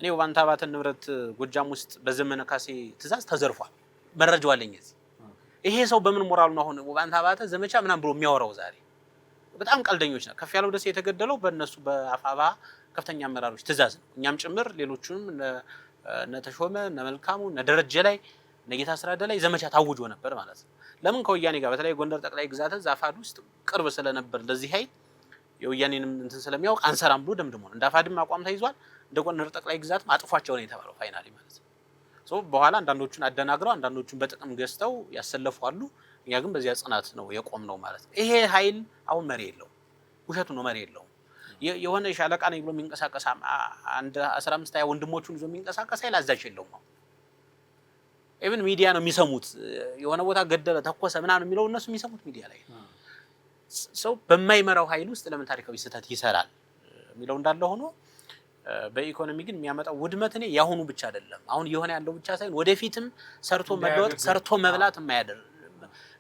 እኔ ውባንታ ባተ ንብረት ጎጃም ውስጥ በዘመነ ካሴ ትእዛዝ ተዘርፏል። መረጃው አለኝ እዚህ። ይሄ ሰው በምን ሞራሉ ነው አሁን ውባንታ ባተ ዘመቻ ምናምን ብሎ የሚያወራው? ዛሬ በጣም ቀልደኞች ነው። ከፍ ያለው ደሴ የተገደለው በእነሱ በአፋባ ከፍተኛ አመራሮች ትእዛዝ ነው። እኛም ጭምር ሌሎቹንም እነ ተሾመ እነ መልካሙ እነ ደረጀ ላይ እነ ጌታ ስራደ ላይ ዘመቻ ታውጆ ነበር ማለት ነው። ለምን ከወያኔ ጋር በተለይ ጎንደር ጠቅላይ ግዛት ዛፋድ ውስጥ ቅርብ ስለነበር ለዚህ ኃይል የወያኔንም እንትን ስለሚያውቅ አንሰራም ብሎ ደምድሞ ነው። እንዳፋድም አቋም ተይዟል። እንደ ጎንደር ጠቅላይ ግዛትም አጥፏቸው ነው የተባለው ፋይናሊ ማለት ነው። በኋላ አንዳንዶቹን አደናግረው አንዳንዶቹን በጥቅም ገዝተው ያሰለፉአሉ። እኛ ግን በዚያ ጽናት ነው የቆም ነው ማለት ነው። ይሄ ኃይል አሁን መሪ የለው፣ ውሸቱ ነው፣ መሪ የለው። የሆነ ሻለቃ ነኝ ብሎ የሚንቀሳቀስ አንድ 15 20 ወንድሞቹን ይዞ የሚንቀሳቀስ ኃይል አዛዥ የለውም። አሁን ኢቭን ሚዲያ ነው የሚሰሙት። የሆነ ቦታ ገደለ ተኮሰ ምናምን የሚለው እነሱ የሚሰሙት ሚዲያ ላይ ነው። ሰው በማይመራው ኃይል ውስጥ ለምን ታሪካዊ ስህተት ይሰራል የሚለው እንዳለ ሆኖ በኢኮኖሚ ግን የሚያመጣው ውድመት እኔ ያሁኑ ብቻ አይደለም። አሁን የሆነ ያለው ብቻ ሳይሆን ወደፊትም ሰርቶ መለወጥ ሰርቶ መብላት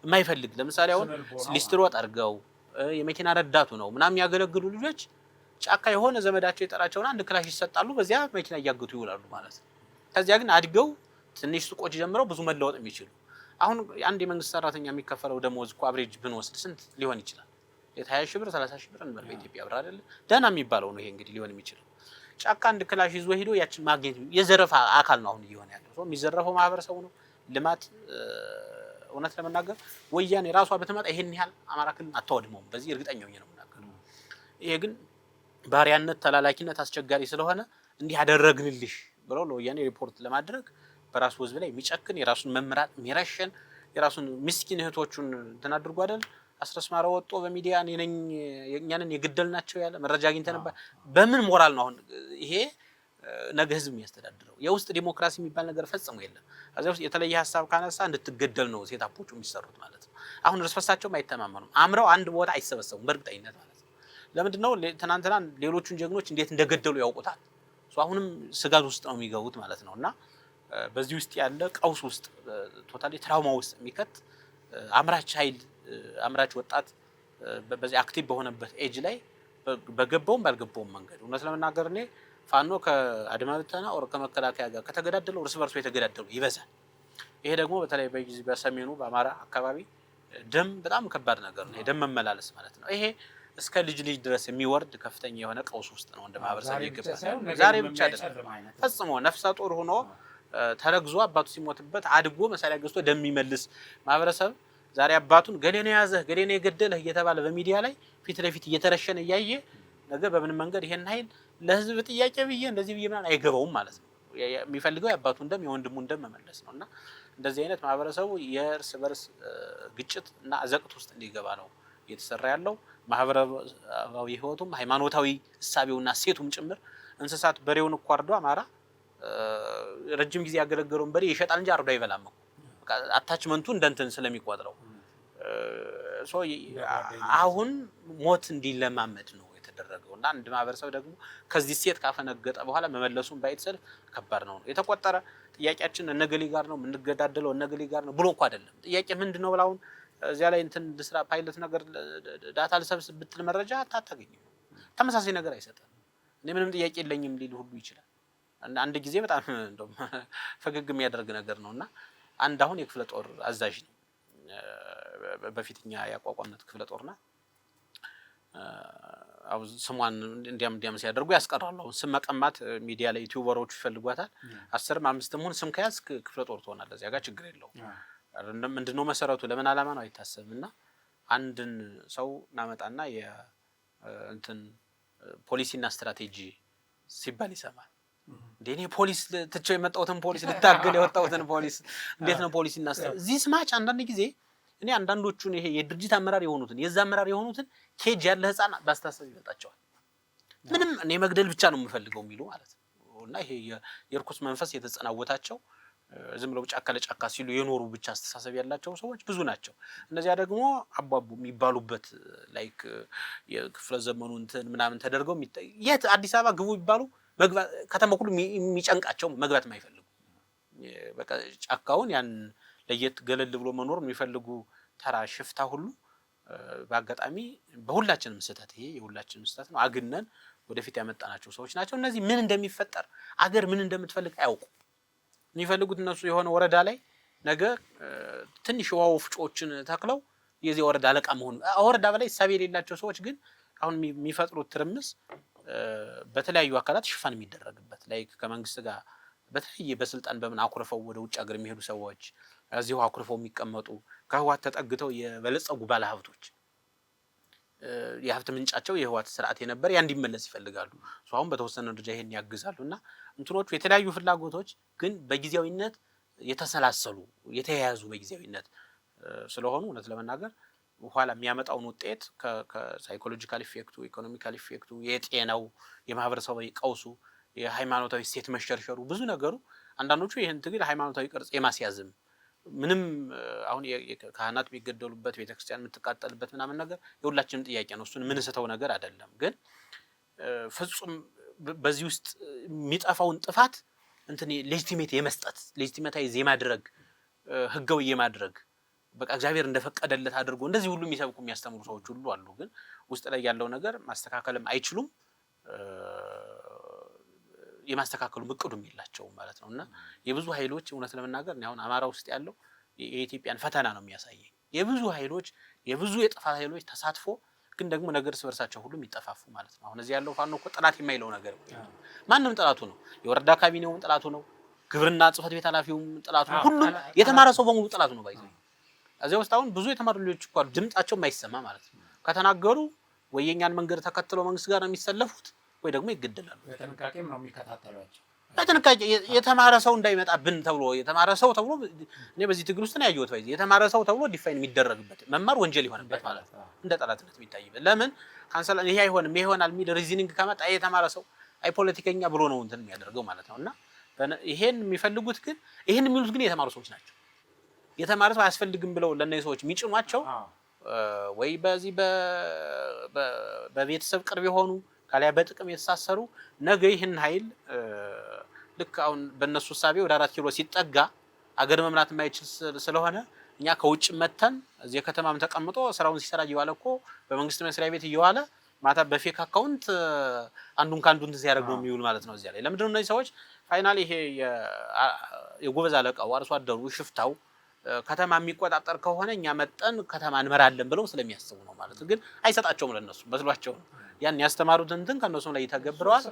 የማይፈልግ ለምሳሌ አሁን ሊስትሮ ጠርገው የመኪና ረዳቱ ነው ምናምን ያገለግሉ ልጆች ጫካ የሆነ ዘመዳቸው የጠራቸውና አንድ ክላሽ ይሰጣሉ፣ በዚያ መኪና እያገቱ ይውላሉ ማለት ነው። ከዚያ ግን አድገው ትንሽ ሱቆች ጀምረው ብዙ መለወጥ የሚችሉ አሁን አንድ የመንግስት ሰራተኛ የሚከፈለው ደሞዝ እኮ አብሬጅ ብንወስድ ስንት ሊሆን ይችላል? 20 ሺህ ብር 30 ሺህ ብር እንበል በኢትዮጵያ ብር አይደል? ደህና የሚባለው ነው ይሄ እንግዲህ ሊሆን የሚችለው። ጫካ አንድ ክላሽ ይዞ ሄዶ ያችን ማግኘት የዘረፋ አካል ነው አሁን እየሆነ ያለው። ሰው የሚዘረፈው ማህበረሰቡ ነው። ልማት እውነት ለመናገር ወያኔ ራሷ በተመጣ ይሄን ያህል አማራ ክልል አታወድመውም። በዚህ እርግጠኛ ነኝ ነው የምናገረው። ይሄ ግን ባሪያነት ተላላኪነት አስቸጋሪ ስለሆነ እንዲህ ያደረግንልሽ ብለው ለወያኔ ሪፖርት ለማድረግ በራሱ ህዝብ ላይ የሚጨክን የራሱን መምራት የሚረሽን የራሱን ምስኪን እህቶቹን እንትን አድርጎ አይደል አስረስማራ ወጥቶ በሚዲያ እኛንን የግደልናቸው ያለ መረጃ አግኝተንበት በምን ሞራል ነው አሁን ይሄ ነገ ህዝብ የሚያስተዳድረው? የውስጥ ዲሞክራሲ የሚባል ነገር ፈጽሞ የለም። ከዛ ውስጥ የተለየ ሀሳብ ካነሳ እንድትገደል ነው ሴታፖቹ የሚሰሩት ማለት ነው። አሁን እርስ በርሳቸውም አይተማመኑም። አምረው አንድ ቦታ አይሰበሰቡም በእርግጠኝነት ማለት ነው። ለምንድን ነው ትናንትና ሌሎቹን ጀግኖች እንዴት እንደገደሉ ያውቁታል። አሁንም ስጋት ውስጥ ነው የሚገቡት ማለት ነው። እና በዚህ ውስጥ ያለ ቀውስ ውስጥ ቶታሊ ትራውማ ውስጥ የሚከት አምራች ኃይል አምራች ወጣት በዚህ አክቲቭ በሆነበት ኤጅ ላይ በገባውም ባልገባውም መንገድ እውነት ለመናገር እኔ ፋኖ ከአድማ ብተና ኦር ከመከላከያ ጋር ከተገዳደለው እርስ በርሱ የተገዳደሉ ይበዛል። ይሄ ደግሞ በተለይ በሰሜኑ በአማራ አካባቢ ደም በጣም ከባድ ነገር ነው። የደም መመላለስ ማለት ነው። ይሄ እስከ ልጅ ድረስ የሚወርድ ከፍተኛ የሆነ ቀውስ ውስጥ ነው እንደ ማህበረሰብ ይገባል። ዛሬ ብቻ አይደለም ፈጽሞ ነፍሰ ጡር ሆኖ ተረግዞ አባቱ ሲሞትበት አድጎ መሳሪያ ገዝቶ ደም የሚመልስ ማህበረሰብ ዛሬ አባቱን ገሌ ነው ያዘህ ገሌ ነው የገደለህ እየተባለ በሚዲያ ላይ ፊት ለፊት እየተረሸነ እያየ ነገር በምን መንገድ ይሄን ኃይል ለህዝብ ጥያቄ ብዬ እንደዚህ ብዬ ምናምን አይገባውም ማለት ነው። የሚፈልገው የአባቱን ደም የወንድሙን ደም መመለስ ነው። እና እንደዚህ አይነት ማህበረሰቡ የእርስ በርስ ግጭት እና አዘቅት ውስጥ እንዲገባ ነው እየተሰራ ያለው። ማህበራዊ ህይወቱም ሃይማኖታዊ እሳቤውና ሴቱም ጭምር እንስሳት በሬውን እኮ አርዶ አማራ ረጅም ጊዜ ያገለገለውን በሬ ይሸጣል እንጂ አርዶ አይበላም። አታችመንቱ እንደንትን ስለሚቆጥረው አሁን ሞት እንዲለማመድ ነው የተደረገው። እና አንድ ማህበረሰብ ደግሞ ከዚህ ሴት ካፈነገጠ በኋላ መመለሱን ባይተሰል ከባድ ነው። የተቆጠረ ጥያቄያችን እነገሌ ጋር ነው የምንገዳደለው እነገሌ ጋር ነው ብሎ እንኳን አይደለም። ጥያቄ ምንድነው ብላውን እዚያ ላይ እንትን ድስራ ፓይለት ነገር ዳታ ልሰብስብ ብትል መረጃ አታገኝም። ተመሳሳይ ነገር አይሰጥም። እኔ ምንም ጥያቄ የለኝም ሊል ሁሉ ይችላል። አንድ ጊዜ በጣም እንደውም ፈገግ የሚያደርግ ነገር ነውና አንድ አሁን የክፍለ ጦር አዛዥ ነው በፊትኛ ያቋቋምነት ክፍለ ጦርና አው ስሟን እንዲያም ሲያደርጉ ያስቀራሉ። ስም መቀማት ሚዲያ ላይ ዩቲዩበሮች ይፈልጓታል። 10ም 5ም ሆነ ስም ከያዝ ክፍለ ጦር ትሆናለህ። እዚያ ጋር ችግር የለውም። ምንድነው መሰረቱ ለምን ዓላማ ነው አይታሰብምና አንድን ሰው እናመጣና እንትን ፖሊሲና ስትራቴጂ ሲባል ይሰማል። እንደኔ ፖሊስ ትቼው የመጣሁትን ፖሊስ ልታገል የወጣሁትን ፖሊስ እንዴት ነው ፖሊሲና ስትራቴጂ እዚህ ስማች አንዳንድ ጊዜ እኔ አንዳንዶቹን ይሄ የድርጅት አመራር የሆኑትን የዛ አመራር የሆኑትን ኬጅ ያለ ህፃን ባስተሳሰብ ይመጣቸዋል። ምንም እኔ መግደል ብቻ ነው የምፈልገው የሚሉ ማለት ነው። እና ይሄ የርኩስ መንፈስ የተጸናወታቸው ዝም ብለው ጫካ ለጫካ ሲሉ የኖሩ ብቻ አስተሳሰብ ያላቸው ሰዎች ብዙ ናቸው። እነዚያ ደግሞ አባቡ የሚባሉበት ላይክ የክፍለ ዘመኑ እንትን ምናምን ተደርገው የት አዲስ አበባ ግቡ ይባሉ መግባት ከተማ ሁሉ የሚጨንቃቸው መግባት የማይፈልጉ በቃ ጫካውን ያን ለየት ገለል ብሎ መኖር የሚፈልጉ ተራ ሽፍታ ሁሉ በአጋጣሚ በሁላችንም ስህተት ይሄ የሁላችንም ስህተት ነው አግነን ወደፊት ያመጣናቸው ሰዎች ናቸው። እነዚህ ምን እንደሚፈጠር አገር ምን እንደምትፈልግ አያውቁ። የሚፈልጉት እነሱ የሆነ ወረዳ ላይ ነገ ትንሽ ውሃ ወፍጮችን ተክለው የዚህ ወረዳ አለቃ መሆን ወረዳ በላይ ሳቢ የሌላቸው ሰዎች ግን አሁን የሚፈጥሩት ትርምስ በተለያዩ አካላት ሽፋን የሚደረግበት ላይ ከመንግስት ጋር በተለየ በስልጣን በምን አኩርፈው ወደ ውጭ ሀገር የሚሄዱ ሰዎች እዚሁ አኩርፈው የሚቀመጡ ከህወሓት ተጠግተው የበለጸጉ ባለሀብቶች የሀብት ምንጫቸው የህወሓት ስርዓት የነበር ያ እንዲመለስ ይፈልጋሉ። አሁን በተወሰነ ደረጃ ይሄን ያግዛሉና እንትኖቹ የተለያዩ ፍላጎቶች ግን በጊዜያዊነት የተሰላሰሉ የተያያዙ በጊዜያዊነት ስለሆኑ እውነት ለመናገር ኋላ የሚያመጣውን ውጤት ከሳይኮሎጂካል ኢፌክቱ ኢኮኖሚካል ኢፌክቱ የጤናው የማህበረሰባዊ ቀውሱ የሃይማኖታዊ ሴት መሸርሸሩ ብዙ ነገሩ አንዳንዶቹ ይሄን ትግል ሃይማኖታዊ ቅርጽ የማስያዝም ምንም አሁን ካህናት የሚገደሉበት ቤተክርስቲያን የምትቃጠልበት ምናምን ነገር የሁላችንም ጥያቄ ነው። እሱን ምንስተው ነገር አይደለም። ግን ፍጹም በዚህ ውስጥ የሚጠፋውን ጥፋት እንትን ሌጂቲሜት የመስጠት ሌጂቲሜታይዝ የማድረግ ህጋዊ የማድረግ በቃ እግዚአብሔር እንደፈቀደለት አድርጎ እንደዚህ ሁሉ የሚሰብኩ የሚያስተምሩ ሰዎች ሁሉ አሉ። ግን ውስጥ ላይ ያለው ነገር ማስተካከልም አይችሉም የማስተካከሉ እቅዱም የላቸውም ማለት ነውና የብዙ ኃይሎች እውነት ለመናገር አሁን አማራ ውስጥ ያለው የኢትዮጵያን ፈተና ነው የሚያሳየኝ። የብዙ ኃይሎች የብዙ የጥፋት ኃይሎች ተሳትፎ ግን ደግሞ ነገር ስበርሳቸው ሁሉ የሚጠፋፉ ማለት ነው። አሁን እዚህ ያለው ፋኖ እኮ ጥላት የማይለው ነገር ማንንም ጥላቱ ነው። የወረዳ ካቢኔውም ጥላቱ ነው። ግብርና ጽህፈት ቤት ኃላፊውም ጥላቱ ነው። ሁሉ የተማረ ሰው በሙሉ ጥላቱ ነው። ባይዘው እዚህ ውስጥ አሁን ብዙ የተማሩ ልጆች እኮ ድምጻቸው የማይሰማ ማለት ነው። ከተናገሩ ወይ የኛን መንገድ ተከትለው መንግስት ጋር ነው የሚሰለፉት ወይ ደግሞ ይገደላሉ። በጥንቃቄም ነው የሚከታተሏቸው። በጥንቃቄ የተማረ ሰው እንዳይመጣብን ተብሎ የተማረ ሰው ተብሎ እኔ በዚህ ትግል ውስጥ ነው ያየሁት። ባይዘው የተማረ ሰው ተብሎ ዲፋይን የሚደረግበት መማር ወንጀል ይሆንበት ማለት ነው። እንደ ጠላትነት የሚታይበት ለምን ካንሰል ይሄ አይሆንም ይሆናል የሚል ሪዝኒንግ ከመጣ የተማረ ሰው አይ ፖለቲከኛ ብሎ ነው እንትን የሚያደርገው ማለት ነውና ይሄን የሚፈልጉት ግን ይሄን የሚሉት ግን የተማሩ ሰዎች ናቸው። የተማረ ሰው አያስፈልግም ብለው ለነዚህ ሰዎች የሚጭኗቸው ወይ በዚህ በቤተሰብ ቅርብ የሆኑ ካሊያ በጥቅም የተሳሰሩ ነገ ይህን ኃይል ልክ አሁን በእነሱ ሳቢ ወደ 4 ኪሎ ሲጠጋ አገር መምራት የማይችል ስለሆነ እኛ ከውጭ መተን እዚህ ከተማም ተቀምጦ ስራውን ሲሰራ እየዋለ እኮ በመንግስት መስሪያ ቤት እየዋለ ማታ በፌክ አካውንት አንዱን ካንዱን ሲያደርግ ነው የሚውል ማለት ነው። እዚያ ላይ ለምንድን ነው እነዚህ ሰዎች ፋይናሊ ይሄ የጎበዝ አለቃው አርሶ አደሩ ሽፍታው ከተማ የሚቆጣጠር ከሆነ እኛ መጠን ከተማ እንመራለን ብለው ስለሚያስቡ ነው ማለት ግን አይሰጣቸውም ለነሱ መስሏቸው ያን ያስተማሩት እንትን ከነሱ ላይ ይተገብረዋል።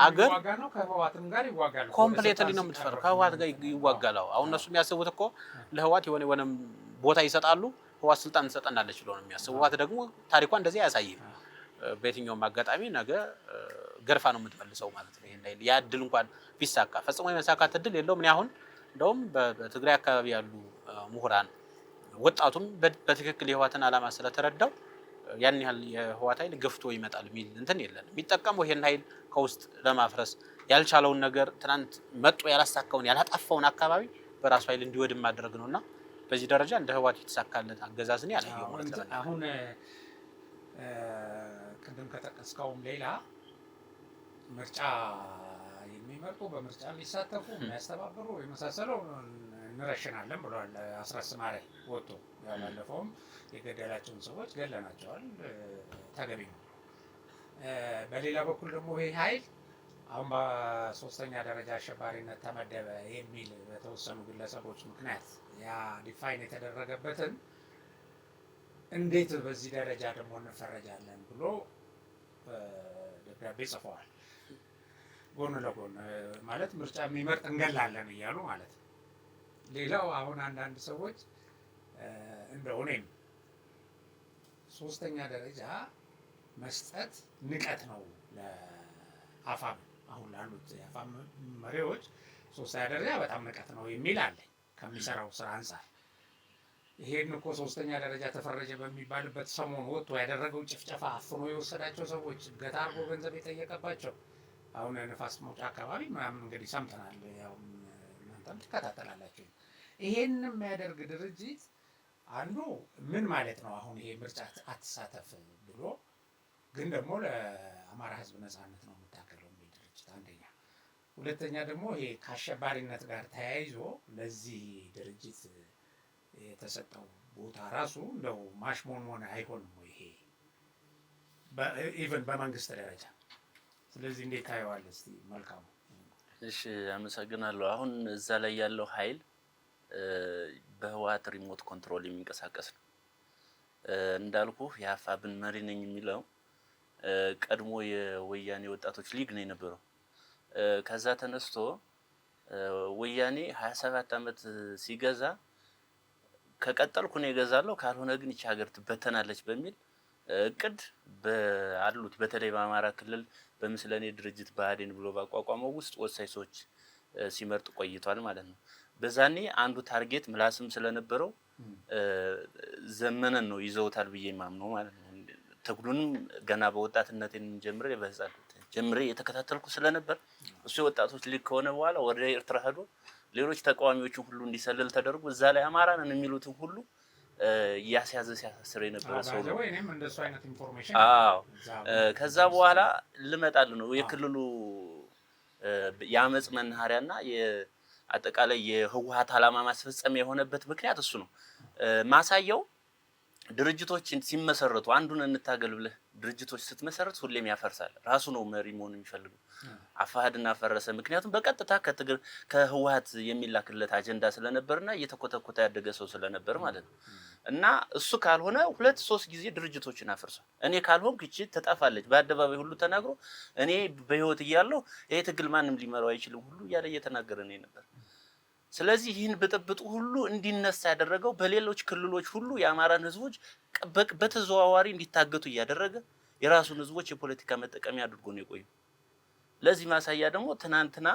አገር ከህወሓትም ጋር ይዋጋሉ። ኮምፕሊትሊ ነው የምትፈር ከህወሓት ጋር ይዋጋሉ። አሁን እነሱ የሚያስቡት እኮ ለህወሓት የሆነ ቦታ ይሰጣሉ ህወሓት ስልጣን ትሰጠናለች ብለው ነው የሚያስቡት። ህወሓት ደግሞ ታሪኳ እንደዚህ አያሳይም። በየትኛውም አጋጣሚ ነገ ገርፋ ነው የምትመልሰው ማለት ነው። ይሄን ያ እድል እንኳን ቢሳካ ፈጽሞ የመሳካት እድል የለውም። እኔ አሁን እንደውም በትግራይ አካባቢ ያሉ ምሁራን ወጣቱም በትክክል የህወሓትን ዓላማ ስለተረዳው ያን ያህል የህወሓት ኃይል ገፍቶ ይመጣል የሚል እንትን የለም። የሚጠቀመው ይሄን ኃይል ከውስጥ ለማፍረስ ያልቻለውን ነገር ትናንት መጥቶ ያላሳካውን ያላጣፋውን አካባቢ በራሱ ኃይል እንዲወድም ማድረግ ነውና በዚህ ደረጃ እንደ ህወሓት የተሳካለት አገዛዝ ነው ያለው ማለት ነው። አሁን ቅድም ከጠቀስከውም ሌላ ምርጫ የሚመርጡ በምርጫ ሊሳተፉ የሚያስተባብሩ የመሳሰለው እንረሽናለን ብለዋል። አስረስ ማሬ ወጥቶ ያላለፈውም የገደላቸውን ሰዎች ገለናቸዋል፣ ተገቢ ነው። በሌላ በኩል ደግሞ ይሄ ኃይል አሁን በሶስተኛ ደረጃ አሸባሪነት ተመደበ የሚል በተወሰኑ ግለሰቦች ምክንያት ያ ዲፋይን የተደረገበትን እንዴት በዚህ ደረጃ ደግሞ እንፈረጃለን ብሎ ደብዳቤ ጽፈዋል። ጎን ለጎን ማለት ምርጫ የሚመርጥ እንገላለን እያሉ ማለት ነው። ሌላው አሁን አንዳንድ ሰዎች እንደው እኔም ሶስተኛ ደረጃ መስጠት ንቀት ነው ለአፋም አሁን ላሉት የአፋም መሪዎች ሶስተኛ ደረጃ በጣም ንቀት ነው የሚል አለ ከሚሰራው ስራ አንፃር። ይሄን እኮ ሶስተኛ ደረጃ ተፈረጀ በሚባልበት ሰሞን ወጥቶ ያደረገው ጭፍጨፋ አፍኖ የወሰዳቸው ሰዎች ገታ አርጎ ገንዘብ የጠየቀባቸው አሁን ንፋስ መውጫ አካባቢ ምናምን እንግዲህ ሰምተናል። ያው እናንተም ትከታተላላችሁ። ይሄን የሚያደርግ ድርጅት አንዱ ምን ማለት ነው? አሁን ይሄ ምርጫ አትሳተፍ ብሎ ግን ደግሞ ለአማራ ሕዝብ ነፃነት ነው የምታገለው የሚል ድርጅት አንደኛ። ሁለተኛ ደግሞ ይሄ ከአሸባሪነት ጋር ተያይዞ ለዚህ ድርጅት የተሰጠው ቦታ ራሱ እንደው ማሽሞንሞን አይሆንም ወይ? ይሄ ኢቨን በመንግስት ደረጃ ስለዚህ እንዴት ታየዋለህ? እስቲ መልካም። እሺ አመሰግናለሁ። አሁን እዛ ላይ ያለው ኃይል በህወሓት ሪሞት ኮንትሮል የሚንቀሳቀስ ነው። እንዳልኩ የአፋብን መሪ ነኝ የሚለው ቀድሞ የወያኔ ወጣቶች ሊግ ነው የነበረው። ከዛ ተነስቶ ወያኔ 27 አመት ሲገዛ ከቀጠልኩ ነው እገዛለሁ ካልሆነ ግን ይቺ ሀገር ትበተናለች በሚል እቅድ በአሉት በተለይ በአማራ ክልል በምስለኔ ድርጅት ብአዴን ብሎ ባቋቋመው ውስጥ ወሳኝ ሰዎች ሲመርጥ ቆይቷል ማለት ነው። በዛኔ አንዱ ታርጌት ምላስም ስለነበረው ዘመነን ነው ይዘውታል ብዬ ማምነው ማለት ነው። ትግሉንም ገና በወጣትነት ጀምሬ የተከታተልኩ ስለነበር እሱ የወጣቶች ሊግ ከሆነ በኋላ ወደ ኤርትራ ሄዶ ሌሎች ተቃዋሚዎችን ሁሉ እንዲሰልል ተደርጎ እዛ ላይ አማራን የሚሉትን ሁሉ ያስያዘ ሲያሳስር የነበረ ሰው ነው። እኔም እንደሱ አይነት ኢንፎርሜሽን ከዛ በኋላ ልመጣል ነው የክልሉ የአመጽ መናኸሪያና የአጠቃላይ የህወሓት ዓላማ ማስፈጸሚያ የሆነበት ምክንያት እሱ ነው። ማሳያው ድርጅቶችን ሲመሰረቱ አንዱን እንታገል ብለህ ድርጅቶች ስትመሰረት ሁሌም ያፈርሳል። ራሱ ነው መሪ መሆን የሚፈልገው። አፋሕድን አፈረሰ። ምክንያቱም በቀጥታ ከህወሓት የሚላክለት አጀንዳ ስለነበርና እየተኮተኮተ ያደገ ሰው ስለነበር ማለት ነው። እና እሱ ካልሆነ 2-3 ጊዜ ድርጅቶችን አፈርሷል። እኔ ካልሆንኩ እቺ ተጣፋለች በአደባባይ ሁሉ ተናግሮ እኔ በህይወት እያለሁ ይሄ ትግል ማንም ሊመራው አይችልም ሁሉ እያለ እየተናገረ ነው ነበር። ስለዚህ ይህን ብጥብጥ ሁሉ እንዲነሳ ያደረገው በሌሎች ክልሎች ሁሉ የአማራን ህዝቦች በተዘዋዋሪ እንዲታገቱ እያደረገ የራሱን ህዝቦች የፖለቲካ መጠቀሚያ አድርጎ ነው የቆየው። ለዚህ ማሳያ ደግሞ ትናንትና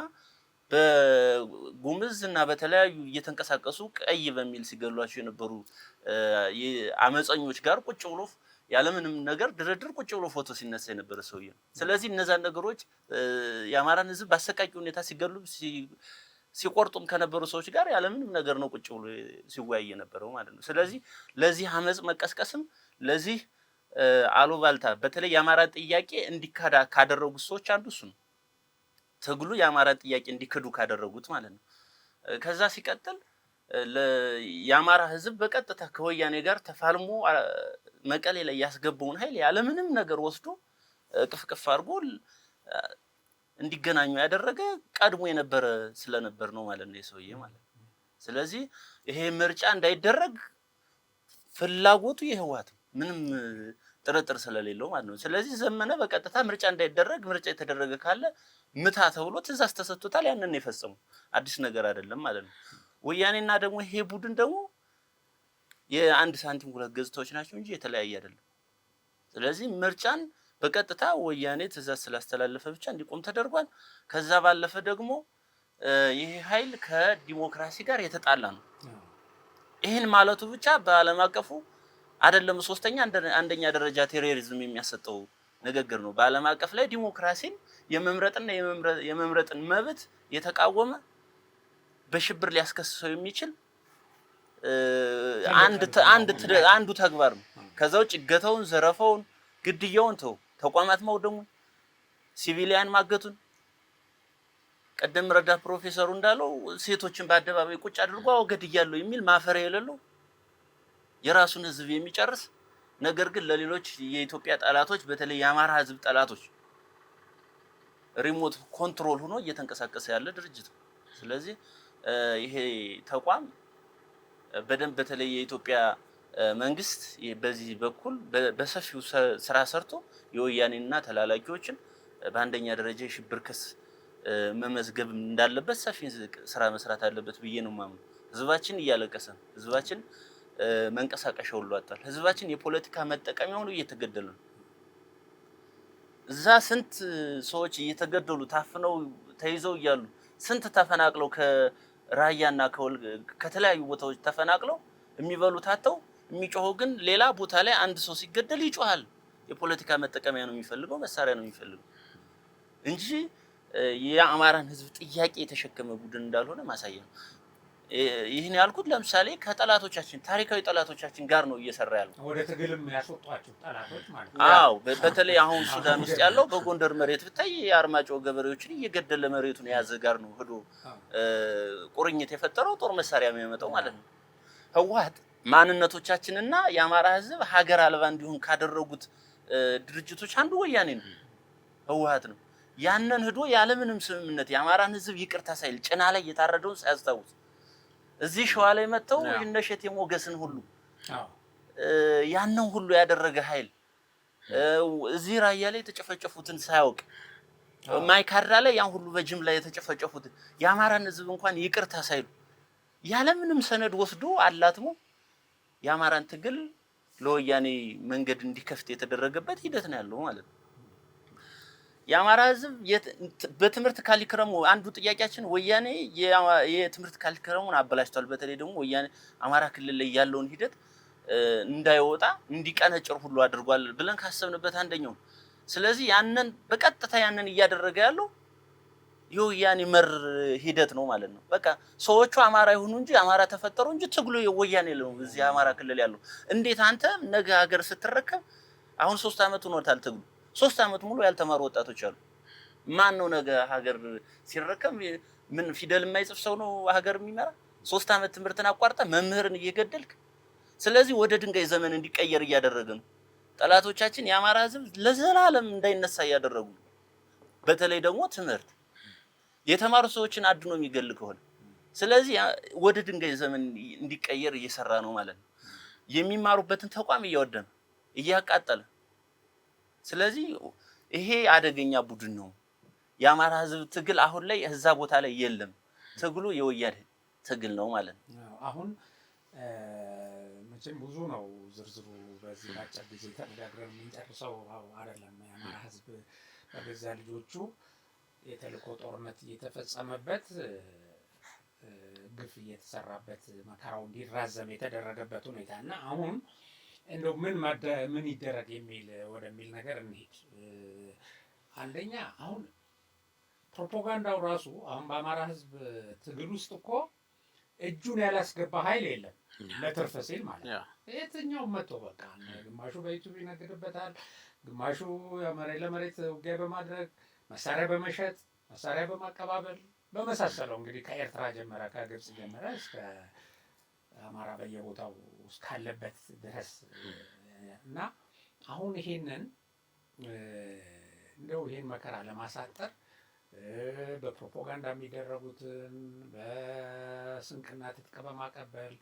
በጉምዝና በተለያዩ እየተንቀሳቀሱ ቀይ በሚል ሲገሏቸው የነበሩ አመፀኞች ጋር ቁጭ ብሎ ያለምንም ነገር ድርድር ቁጭ ብሎ ፎቶ ሲነሳ የነበረ ሰውዬ ነው። ስለዚህ እነዛ ነገሮች የአማራን ህዝብ በአሰቃቂ ሁኔታ ሲገሉ ሲቆርጡም ከነበሩ ሰዎች ጋር ያለምንም ነገር ነው ቁጭ ብሎ ሲወያይ የነበረው ማለት ነው። ስለዚህ ለዚህ አመጽ መቀስቀስም ለዚህ አሉባልታ በተለይ የአማራ ጥያቄ እንዲካዳ ካደረጉት ሰዎች አንዱ እሱ ነው። ትግሉ የአማራ ጥያቄ እንዲክዱ ካደረጉት ማለት ነው። ከዛ ሲቀጥል የአማራ ህዝብ በቀጥታ ከወያኔ ጋር ተፋልሞ መቀሌ ላይ ያስገባውን ኃይል ያለምንም ነገር ወስዶ ቅፍቅፍ አድርጎ እንዲገናኙ ያደረገ ቀድሞ የነበረ ስለነበር ነው ማለት ነው የሰውዬ ማለት ነው። ስለዚህ ይሄ ምርጫ እንዳይደረግ ፍላጎቱ የህወሓት ምንም ጥርጥር ስለሌለው ማለት ነው። ስለዚህ ዘመነ በቀጥታ ምርጫ እንዳይደረግ ምርጫ የተደረገ ካለ ምታ ተብሎ ትእዛዝ ተሰጥቶታል። ያንን ነው የፈጸመው። አዲስ ነገር አይደለም ማለት ነው። ወያኔና ደግሞ ይሄ ቡድን ደግሞ የአንድ ሳንቲም ሁለት ገጽታዎች ናቸው እንጂ የተለያየ አይደለም። ስለዚህ ምርጫን በቀጥታ ወያኔ ትእዛዝ ስላስተላለፈ ብቻ እንዲቆም ተደርጓል። ከዛ ባለፈ ደግሞ ይሄ ኃይል ከዲሞክራሲ ጋር የተጣላ ነው። ይሄን ማለቱ ብቻ በዓለም አቀፉ አይደለም ሶስተኛ አንደኛ ደረጃ ቴሮሪዝም የሚያሰጠው ንግግር ነው። በዓለም አቀፍ ላይ ዲሞክራሲን የመምረጥና የመምረጥን መብት የተቃወመ በሽብር ሊያስከስሰው የሚችል አንዱ ተግባር ነው። ከዛ ውጭ እገታውን፣ ዘረፋውን፣ ግድያውን ተቋማት ማውደሙን፣ ሲቪሊያን ማገቱን ቀደም ረዳት ፕሮፌሰሩ እንዳለው ሴቶችን በአደባባይ ቁጭ አድርጎ አወገድያለሁ የሚል ማፈሪያ የሌለው የራሱን ህዝብ የሚጨርስ ነገር ግን ለሌሎች የኢትዮጵያ ጠላቶች በተለይ የአማራ ህዝብ ጠላቶች ሪሞት ኮንትሮል ሆኖ እየተንቀሳቀሰ ያለ ድርጅት ነው። ስለዚህ ይሄ ተቋም በደንብ በተለይ የኢትዮጵያ መንግስት በዚህ በኩል በሰፊው ስራ ሰርቶ የወያኔና ተላላኪዎችን በአንደኛ ደረጃ የሽብር ክስ መመዝገብ እንዳለበት ሰፊ ስራ መስራት አለበት ብዬ ነው የማምነው። ህዝባችን እያለቀሰ ነው። ህዝባችን መንቀሳቀሻ ሁሉ አጣል። ህዝባችን የፖለቲካ መጠቀሚያ ሆኖ እየተገደለ ነው። እዛ ስንት ሰዎች እየተገደሉ ታፍነው ተይዘው እያሉ ስንት ተፈናቅለው ከራያና ከተለያዩ ቦታዎች ተፈናቅለው የሚበሉት አጥተው የሚጮኸው ግን ሌላ ቦታ ላይ አንድ ሰው ሲገደል ይጮሃል። የፖለቲካ መጠቀሚያ ነው የሚፈልገው፣ መሳሪያ ነው የሚፈልገው እንጂ የአማራን ህዝብ ጥያቄ የተሸከመ ቡድን እንዳልሆነ ማሳያ ነው። ይህን ያልኩት ለምሳሌ ከጠላቶቻችን ታሪካዊ ጠላቶቻችን ጋር ነው እየሰራ ያለው። ወደ ትግልም ያስወጣቸው ጠላቶች ማለት ነው። አዎ በተለይ አሁን ሱዳን ውስጥ ያለው በጎንደር መሬት ብታይ የአርማጮ ገበሬዎችን እየገደለ መሬቱን የያዘ ጋር ነው ሄዶ ቁርኝት የፈጠረው ጦር መሳሪያ የሚያመጣው ማለት ነው። ህወሓት ማንነቶቻችንና የአማራ ህዝብ ሀገር አልባ እንዲሆን ካደረጉት ድርጅቶች አንዱ ወያኔ ነው፣ ህወሓት ነው። ያንን ሄዶ ያለምንም ስምምነት የአማራን ህዝብ ይቅርታ ሳይል ጭና ላይ የታረደውን ሳያስታውስ እዚህ ሸዋ ላይ መተው እነ እሸቴ ሞገስን ሁሉ ያንን ሁሉ ያደረገ ኃይል እዚህ ራያ ላይ የተጨፈጨፉትን ሳያውቅ ማይካድራ ላይ ያን ሁሉ በጅምላ የተጨፈጨፉትን የአማራን ህዝብ እንኳን ይቅርታ ሳይሉ ያለምንም ሰነድ ወስዶ አላትሞ የአማራን ትግል ለወያኔ መንገድ እንዲከፍት የተደረገበት ሂደት ነው ያለው ማለት ነው። የአማራ ህዝብ በትምህርት ካሊክረሙ አንዱ ጥያቄያችን ወያኔ የትምህርት ካሊክረሙን አበላሽቷል። በተለይ ደግሞ ወያኔ አማራ ክልል ላይ ያለውን ሂደት እንዳይወጣ እንዲቀነጭር ሁሉ አድርጓል ብለን ካሰብንበት አንደኛው። ስለዚህ ያንን በቀጥታ ያንን እያደረገ ያለው የወያኔ መር ሂደት ነው ማለት ነው። በቃ ሰዎቹ አማራ ይሁኑ እንጂ አማራ ተፈጠሩ እንጂ ትግሉ የወያኔ ነው። እዚህ አማራ ክልል ያለው እንዴት አንተ ነገ ሀገር ስትረከብ አሁን 3 አመት ሆኖታል ትግሉ 3 አመት ሙሉ ያልተማሩ ወጣቶች አሉ። ማን ነው ነገ ሀገር ሲረከብ ምን ፊደል የማይጽፍ ሰው ነው ሀገር የሚመራ? 3 አመት ትምህርትን አቋርጠ መምህርን እየገደልክ። ስለዚህ ወደ ድንጋይ ዘመን እንዲቀየር እያደረገ ነው። ጠላቶቻችን የአማራ ህዝብ ለዘላለም እንዳይነሳ እያደረጉ። በተለይ ደግሞ ትምህርት የተማሩ ሰዎችን አድኖ የሚገል ከሆነ ስለዚህ ወደ ድንጋይ ዘመን እንዲቀየር እየሰራ ነው ማለት ነው። የሚማሩበትን ተቋም እያወደመ እያቃጠለ። ስለዚህ ይሄ አደገኛ ቡድን ነው። የአማራ ህዝብ ትግል አሁን ላይ እዛ ቦታ ላይ የለም። ትግሉ የወያኔ ትግል ነው ማለት ነው። አሁን መቼም ብዙ ነው ዝርዝሩ በዚህ አጭር ጊዜ ተነጋግረን የምንጨርሰው አይደለም። የአማራ ህዝብ በገዛ ልጆቹ የተልእኮ ጦርነት እየተፈጸመበት ግፍ እየተሰራበት መከራው እንዲራዘም የተደረገበት ሁኔታ እና አሁን እንደው ምን ይደረግ ወደሚል ነገር እንሂድ። አንደኛ አሁን ፕሮፓጋንዳው ራሱ አሁን በአማራ ህዝብ ትግል ውስጥ እኮ እጁን ያላስገባ ኃይል የለም ለትርፍ ሲል ማለት ነው። የትኛውም መጥቶ በቃ ግማሹ በዩቲዩብ ይነግድበታል፣ ግማሹ መሬት ለመሬት ውጊያ በማድረግ መሳሪያ በመሸጥ መሳሪያ በማቀባበል በመሳሰለው እንግዲህ ከኤርትራ ጀመረ ከግብጽ ጀመረ እስከ አማራ በየቦታው እስካለበት ድረስ እና አሁን ይሄንን እንደው ይሄን መከራ ለማሳጠር በፕሮፓጋንዳ የሚደረጉትን በስንቅና ትጥቅ በማቀበል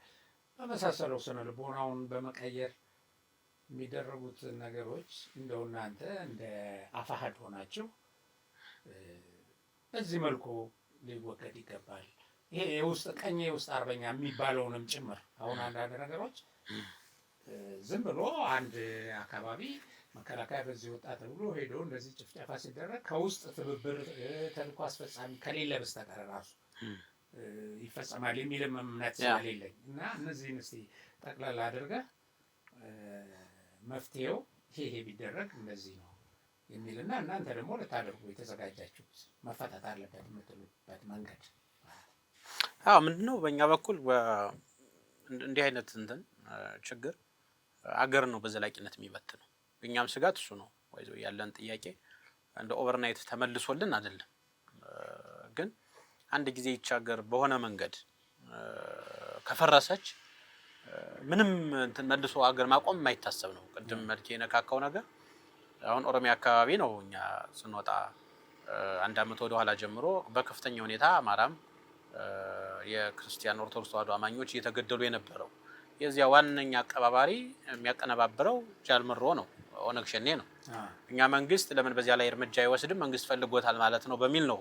በመሳሰለው ስነ ልቦናውን በመቀየር የሚደረጉት ነገሮች እንደው እናንተ እንደ አፋሕድ ሆናችሁ በዚህ መልኩ ሊወገድ ይገባል። ይሄ የውስጥ ቀኝ የውስጥ አርበኛ የሚባለውንም ጭምር አሁን አንዳንድ ነገሮች ዝም ብሎ አንድ አካባቢ መከላከያ በዚህ ወጣ ተብሎ ሄዶ እንደዚህ ጭፍጨፋ ሲደረግ ከውስጥ ትብብር ተልእኮ አስፈጻሚ ከሌለ በስተቀር ራሱ ይፈጸማል የሚልም እምነት ስለሌለኝ እና እነዚህን እስቲ ጠቅላላ አድርገህ መፍትሄው ይሄ ቢደረግ እንደዚህ ነው የሚልና እናንተ ደግሞ ልታደርጉ የተዘጋጃችሁት መፈታት አለበት የምትሉበት መንገድ። አዎ ምንድነው በእኛ በኩል እንዲህ አይነት ችግር አገር ነው በዘላቂነት የሚበትነው። እኛም ስጋት እሱ ነው ወይዘው ያለን ጥያቄ እንደ ኦቨርናይት ተመልሶልን አይደለም። ግን አንድ ጊዜ ይቻገር በሆነ መንገድ ከፈረሰች ምንም መልሶ አገር ማቆም የማይታሰብ ነው። ቅድም መልኬ የነካካው ነገር አሁን ኦሮሚያ አካባቢ ነው እኛ ስንወጣ 1 አመት ወደ ኋላ ጀምሮ በከፍተኛ ሁኔታ አማራም የክርስቲያን ኦርቶዶክስ ተዋሕዶ አማኞች እየተገደሉ የነበረው የዚያ ዋነኛ አቀባባሪ የሚያቀነባብረው ጃልመሮ ነው፣ ኦነግ ሸኔ ነው። እኛ መንግስት ለምን በዚያ ላይ እርምጃ አይወስድም መንግስት ፈልጎታል ማለት ነው በሚል ነው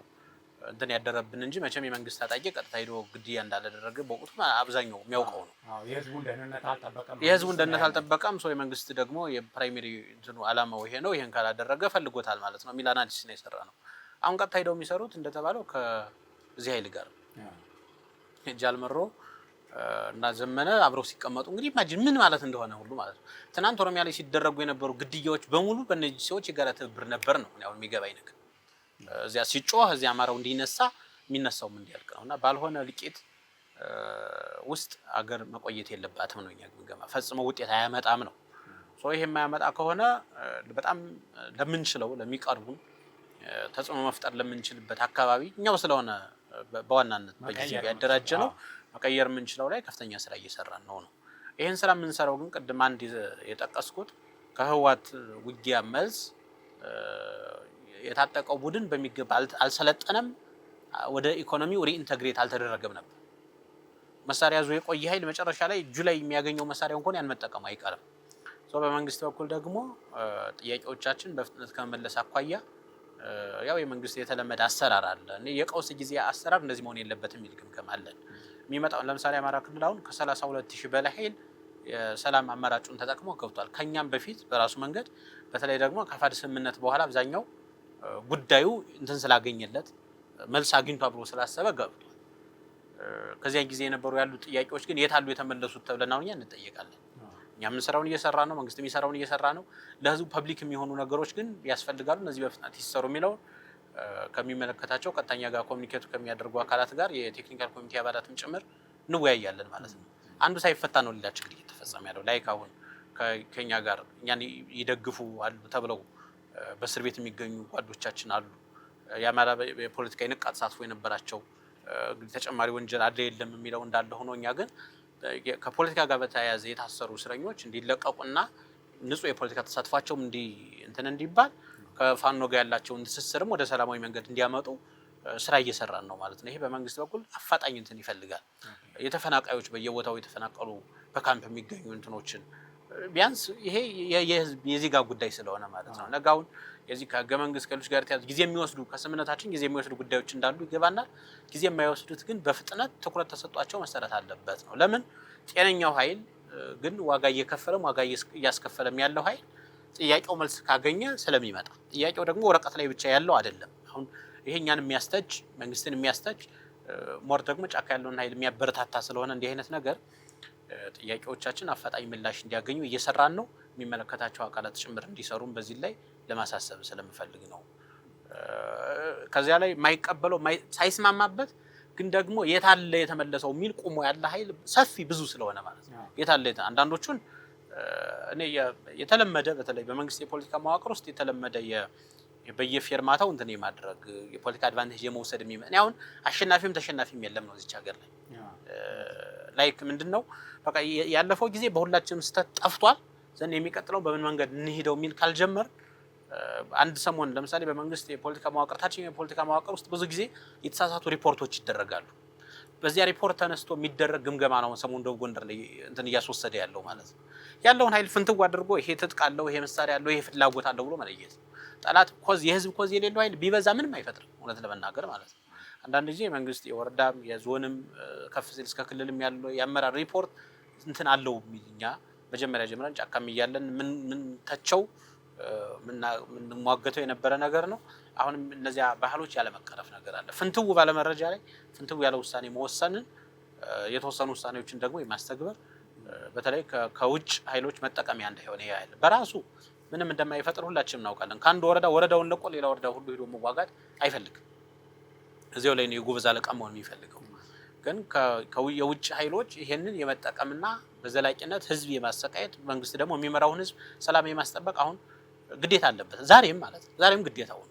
ያደረብን እንጂ መቼም የመንግስት ታጣቂ ቀጥታ ሄዶ ግድያ እንዳላደረገ በቁጥ አብዛኛው የሚያውቀው ነው። የህዝቡን ደህንነት አልጠበቀም። ሰው የመንግስት ደግሞ የፕራይመሪ ዓላማው ይሄ ነው፣ ይሄን ካላደረገ ፈልጎታል ማለት ነው የሚል አናሊሲስ ነው የሰራ ነው። አሁን ቀጥታ ሄደው የሚሰሩት እንደተባለው ከዚህ ኃይል ጋር ጃልመሮ እና ዘመነ አብረው ሲቀመጡ እንግዲህ ኢማጂን ምን ማለት እንደሆነ ሁሉ ማለት ነው። ትናንት ኦሮሚያ ላይ ሲደረጉ የነበሩ ግድያዎች በሙሉ በእነዚህ ሰዎች የጋራ ትብብር ነበር ነው አሁን የሚገባኝ ነገር። እዚያ ሲጮህ እዚያ አማራው እንዲነሳ የሚነሳውም እንዲያልቅ ነውና ባልሆነ ልቂት ውስጥ አገር መቆየት የለባትም ነው እኛ ግምገማ። ፈጽሞ ውጤት አያመጣም ነው። ይሄ የማያመጣ ከሆነ በጣም ለምንችለው ለሚቀርቡን ተጽዕኖ መፍጠር ለምንችልበት አካባቢ እኛው ስለሆነ በዋናነት በጊዜው ያደራጀ ነው መቀየር የምንችለው ላይ ከፍተኛ ስራ እየሰራን ነው። ይሄን ስራ የምንሰራው ግን ቅድም አንድ የጠቀስኩት ከህወሓት ውጊያ መልስ የታጠቀው ቡድን በሚገባ አልሰለጠነም፣ ወደ ኢኮኖሚው ሪኢንተግሬት አልተደረገም ነበር። መሳሪያ ይዞ የቆየ ኃይል መጨረሻ ላይ እጁ ላይ የሚያገኘው መሳሪያ እንኳን ያን መጠቀም አይቀርም። በመንግስት በኩል ደግሞ ጥያቄዎቻችን በፍጥነት ከመመለስ አኳያ ያው የመንግስት የተለመደ አሰራር አለ። የቀውስ ጊዜ አሰራር እንደዚህ መሆን የለበትም የሚል ግምገማ አለን። የሚመጣው ለምሳሌ አማራ ክልል አሁን ከ32000 በላይ ኃይል የሰላም አማራጩን ተጠቅሞ ገብቷል። ከኛም በፊት በራሱ መንገድ በተለይ ደግሞ ከፋድ ስምምነት በኋላ አብዛኛው ጉዳዩ እንትን ስላገኘለት መልስ አግኝቷል ብሎ ስላሰበ ገብቷል። ከዚያ ጊዜ የነበሩ ያሉ ጥያቄዎች ግን የት አሉ የተመለሱት ተብለን አሁን እንጠየቃለን። እኛ የምንሰራውን እየሰራ ነው፣ መንግስት የሚሰራውን እየሰራ ነው። ለህዝቡ ፐብሊክ የሚሆኑ ነገሮች ግን ያስፈልጋሉ። እነዚህ በፍጥነት ይሰሩ የሚለው ከሚመለከታቸው ቀጥተኛ ጋር ኮሚኒኬት ከሚያደርጉ አካላት ጋር የቴክኒካል ኮሚቴ አባላትም ጭምር እንወያያለን ማለት ነው። አንዱ ሳይፈታ ነው ሌላ ችግር እየተፈጸመ ያለው። ላይክ አሁን ከኛ ጋር እኛን ይደግፉ አሉ ተብለው በእስር ቤት የሚገኙ ጓዶቻችን አሉ። የአማራ የፖለቲካ ንቃት ተሳትፎ የነበራቸው ተጨማሪ ወንጀል አለ የለም የሚለው እንዳለ ሆኖ እኛ ግን ከፖለቲካ ጋር በተያያዘ የታሰሩ እስረኞች እንዲለቀቁና ንጹህ የፖለቲካ ተሳትፏቸው እንዲባል ከፋኖ ጋር ያላቸውን ትስስርም ወደ ሰላማዊ መንገድ እንዲያመጡ ስራ እየሰራን ነው ማለት ነው። ይሄ በመንግስት በኩል አፋጣኝ እንትን ይፈልጋል። የተፈናቃዮች በየቦታው የተፈናቀሉ በካምፕ የሚገኙ እንትኖችን ቢያንስ ይሄ የዜጋ ጉዳይ ስለሆነ ማለት ነው። ነጋውን የዚህ ከህገ መንግስት ከሌሎች ጋር ተያዙ ጊዜ የሚወስዱ ከስምምነታችን ጊዜ የሚወስዱ ጉዳዮች እንዳሉ ይገባናል። ጊዜ የማይወስዱት ግን በፍጥነት ትኩረት ተሰጧቸው መሰረት አለበት ነው። ለምን ጤነኛው ኃይል ግን ዋጋ እየከፈለም ዋጋ እያስከፈለም ያለው ኃይል ጥያቄው መልስ ካገኘ ስለሚመጣ ጥያቄው ደግሞ ወረቀት ላይ ብቻ ያለው አይደለም። አሁን ይሄኛን የሚያስተች መንግስትን የሚያስተች ሞር ደግሞ ጫካ ያለውን ኃይል የሚያበረታታ ስለሆነ እንዲህ አይነት ነገር ጥያቄዎቻችን አፋጣኝ ምላሽ እንዲያገኙ እየሰራን ነው። የሚመለከታቸው አካላት ጭምር እንዲሰሩም በዚህ ላይ ለማሳሰብ ስለምፈልግ ነው። ከዚያ ላይ የማይቀበለው ሳይስማማበት ግን ደግሞ የታለ የተመለሰው የሚል ቁሞ ያለ ኃይል ሰፊ ብዙ ስለሆነ ማለት ነው። የታለ አንዳንዶቹን እኔ የተለመደ በተለይ በመንግስት የፖለቲካ መዋቅር ውስጥ የተለመደ በየፊርማታው እንትን የማድረግ የፖለቲካ አድቫንቴጅ የመውሰድ እኔ አሁን አሸናፊም ተሸናፊም የለም ነው እዚች ሀገር ላይ ላይክ ምንድነው በቃ ያለፈው ጊዜ በሁላችንም ስተት ጠፍቷል ዘንድ የሚቀጥለው በምን መንገድ እንሄደው የሚል ካልጀመር አንድ ሰሞን ለምሳሌ በመንግስት የፖለቲካ መዋቅር ታችኛው የፖለቲካ መዋቅር ውስጥ ብዙ ጊዜ የተሳሳቱ ሪፖርቶች ይደረጋሉ። በዚያ ሪፖርት ተነስቶ የሚደረግ ግምገማ ነው ሰሞን ደቡብ ጎንደር ላይ እንትን እያስወሰደ ያለው ማለት ነው። ያለውን ኃይል ፍንትው አድርጎ ይሄ ትጥቅ አለው፣ ይሄ መሳሪያ አለው፣ ይሄ ፍላጎት አለው ብሎ መለየት። ጠላት የህዝብ ኮዝ የሌለው ኃይል ቢበዛ ምንም አይፈጥርም እውነት ለመናገር ማለት ነው። አንዳንድ ጊዜ መንግስት የወረዳም የዞንም ከፍ ሲል እስከ ክልልም ያለው የአመራር ሪፖርት እንትን አለው የሚልኛ መጀመሪያ ጀምረን ጫካም እያለን ምን ተቸው ምን ሟገተው የነበረ ነገር ነው። አሁን እነዚያ ባህሎች ያለ መቀረፍ ነገር አለ። ፍንትው ባለ መረጃ ላይ ፍንትው ያለ ውሳኔ መወሰንን የተወሰኑ ውሳኔዎችን ደግሞ የማስተግበር በተለይ ከውጭ ኃይሎች መጠቀሚያ እንዳይሆን ይሄ ኃይል በራሱ ምንም እንደማይፈጥር ሁላችንም እናውቃለን። ከአንድ ወረዳውን ለቆ ሌላ ወረዳ ሁሉ ሄዶ መዋጋት አይፈልግም። እዚያው ላይ ነው የጉብዛ ለቃ መሆን የሚፈልገው። ግን የውጭ ኃይሎች ይሄንን የመጠቀምና በዘላቂነት ህዝብ የማሰቃየት መንግስት ደግሞ የሚመራውን ህዝብ ሰላም የማስጠበቅ አሁን ግዴታ አለበት። ዛሬም ማለት ነው። ዛሬም ግዴታው ነው።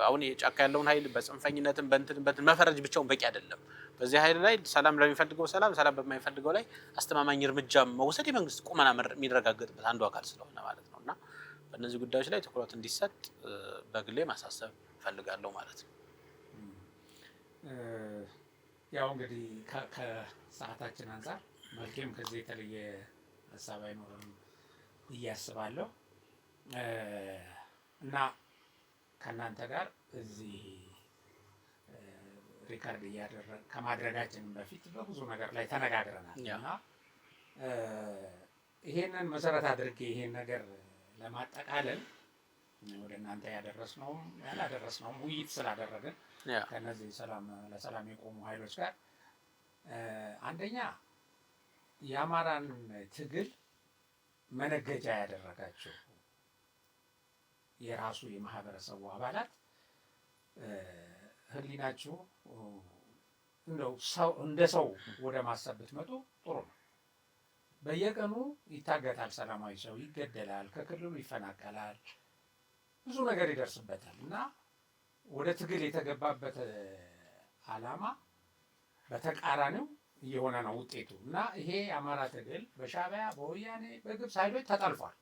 አሁን የጫካ ያለውን ኃይል በጽንፈኝነትም በእንትን መፈረጅ ብቻውን በቂ አይደለም። በዚህ ኃይል ላይ ሰላም ለሚፈልገው ሰላም በማይፈልገው ላይ አስተማማኝ እርምጃ መውሰድ የመንግስት ቁመና የሚረጋገጥበት አንዱ አካል ስለሆነ ማለት ነውና በእነዚህ ጉዳዮች ላይ ትኩረት እንዲሰጥ በግሌ ማሳሰብ ፈልጋለሁ ማለት ነው። ያው እንግዲህ ከሰዓታችን አንፃር መልኬም ከዚህ የተለየ ሀሳብ አይኖርም እያስባለሁ እና ከእናንተ ጋር እዚህ ሪካርድ ከማድረጋችን በፊት በብዙ ነገር ላይ ተነጋግረናል እና ይሄንን መሰረት አድርጌ ይሄን ነገር ለማጠቃለል ወደ እናንተ ያደረስነውም ያላደረስነውም ውይይት ስላደረግን ከነዚህ ለሰላም የቆሙ ኃይሎች ጋር አንደኛ የአማራን ትግል መነገጃ ያደረጋችሁ የራሱ የማህበረሰቡ አባላት ህሊናችሁ እንደ ሰው ወደ ማሰብ ብትመጡ ጥሩ ነው። በየቀኑ ይታገታል፣ ሰላማዊ ሰው ይገደላል፣ ከክልሉ ይፈናቀላል፣ ብዙ ነገር ይደርስበታል እና ወደ ትግል የተገባበት ዓላማ በተቃራኒው እየሆነ ነው ውጤቱ እና ይሄ የአማራ ትግል በሻዕቢያ በወያኔ በግብፅ ኃይሎች ተጠልፏል።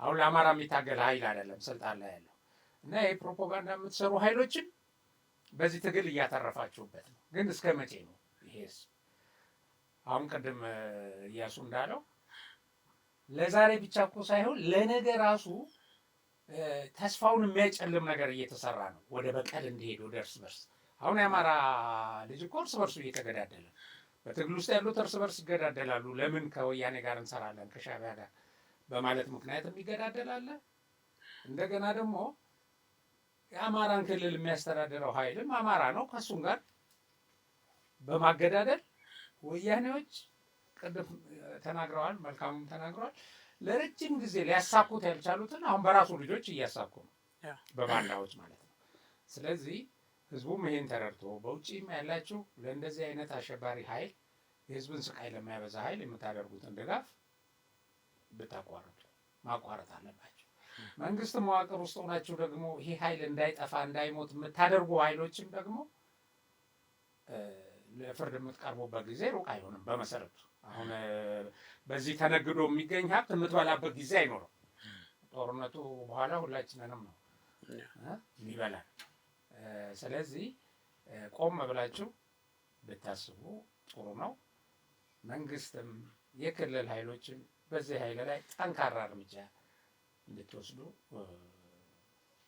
አሁን ለአማራ የሚታገል ኃይል አይደለም ስልጣን ላይ ያለው። እና ይሄ ፕሮፓጋንዳ የምትሰሩ ኃይሎችም በዚህ ትግል እያተረፋችሁበት ነው። ግን እስከ መቼ ነው ይሄስ? አሁን ቅድም እያሱ እንዳለው ለዛሬ ብቻ እኮ ሳይሆን ለነገ ራሱ ተስፋውን የሚያጨልም ነገር እየተሰራ ነው። ወደ በቀል እንዲሄድ ወደ እርስ በርስ አሁን የአማራ ልጅ እኮ እርስ በርሱ እየተገዳደለ በትግል ውስጥ ያሉት እርስ በርስ ይገዳደላሉ። ለምን ከወያኔ ጋር እንሰራለን ከሻዕቢያ ጋር በማለት ምክንያት የሚገዳደላለ። እንደገና ደግሞ የአማራን ክልል የሚያስተዳድረው ኃይልም አማራ ነው። ከእሱም ጋር በማገዳደል ወያኔዎች ቅድም ተናግረዋል፣ መልካሙም ተናግረዋል። ለረጅም ጊዜ ሊያሳኩት ያልቻሉትን አሁን በራሱ ልጆች እያሳኩ ነው፣ በባንዳዎች ማለት ነው። ስለዚህ ህዝቡም ይሄን ተረድቶ በውጭም ያላችሁ ለእንደዚህ አይነት አሸባሪ ኃይል የህዝብን ስቃይ ለሚያበዛ ኃይል የምታደርጉትን ድጋፍ ብታቋርጡ ማቋረጥ አለባቸው። መንግስት መዋቅር ውስጥ ሆናችሁ ደግሞ ይሄ ኃይል እንዳይጠፋ እንዳይሞት የምታደርጉ ኃይሎችም ደግሞ ለፍርድ የምትቀርቡበት ጊዜ ሩቅ አይሆንም። በመሰረቱ አሁን በዚህ ተነግዶ የሚገኝ ሀብት የምትበላበት ጊዜ አይኖርም። ጦርነቱ በኋላ ሁላችንንም ነው የሚበላል። ስለዚህ ቆም ብላችሁ ብታስቡ ጥሩ ነው። መንግስትም የክልል ኃይሎችም በዚህ ኃይል ላይ ጠንካራ እርምጃ እንድትወስዱ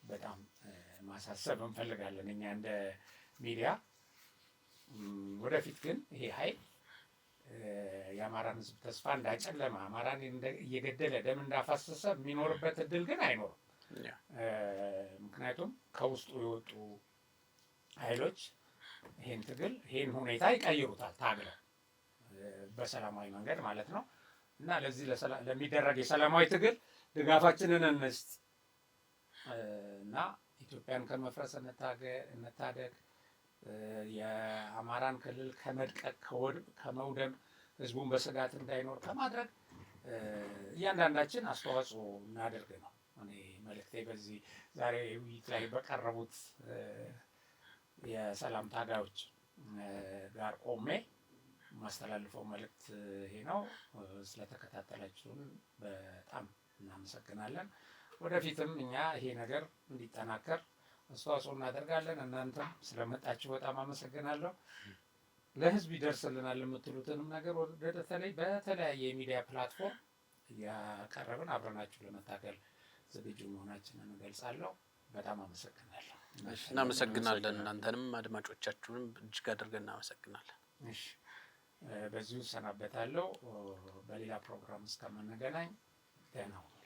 በጣም ማሳሰብ እንፈልጋለን እኛ እንደ ሚዲያ። ወደፊት ግን ይሄ ኃይል የአማራን ህዝብ ተስፋ እንዳጨለመ አማራን እየገደለ ደም እንዳፋሰሰ የሚኖርበት እድል ግን አይኖርም። ምክንያቱም ከውስጡ የወጡ ኃይሎች ይሄን ትግል ይሄን ሁኔታ ይቀይሩታል፣ ታግለው በሰላማዊ መንገድ ማለት ነው። እና ለዚህ ለሚደረግ የሰላማዊ ትግል ድጋፋችንን እንስጥ እና ኢትዮጵያን ከመፍረስ እንታደግ። የአማራን ክልል ከመድቀቅ ከመውደም ህዝቡን በስጋት እንዳይኖር ከማድረግ እያንዳንዳችን አስተዋጽኦ እናደርግ ነው እኔ መልእክቴ። በዚህ ዛሬ ውይይት ላይ በቀረቡት የሰላም ታጋዮች ጋር ቆሜ ማስተላልፈው መልእክት ይሄ ነው። ስለተከታተላችሁን በጣም እናመሰግናለን። ወደፊትም እኛ ይሄ ነገር እንዲጠናከር አስተዋጽኦ እናደርጋለን። እናንተም ስለመጣችሁ በጣም አመሰግናለሁ። ለህዝብ ይደርስልናል የምትሉትንም ነገር በተለይ በተለያየ የሚዲያ ፕላትፎርም እያቀረብን አብረናችሁ ለመታገል ዝግጁ መሆናችንን እንገልጻለሁ። በጣም አመሰግናለሁ። እናመሰግናለን። እናንተንም አድማጮቻችሁንም እጅግ አድርገን እናመሰግናለን። እሺ፣ በዚሁ እሰናበታለሁ። በሌላ ፕሮግራም እስከምንገናኝ ደህና ሁኑ።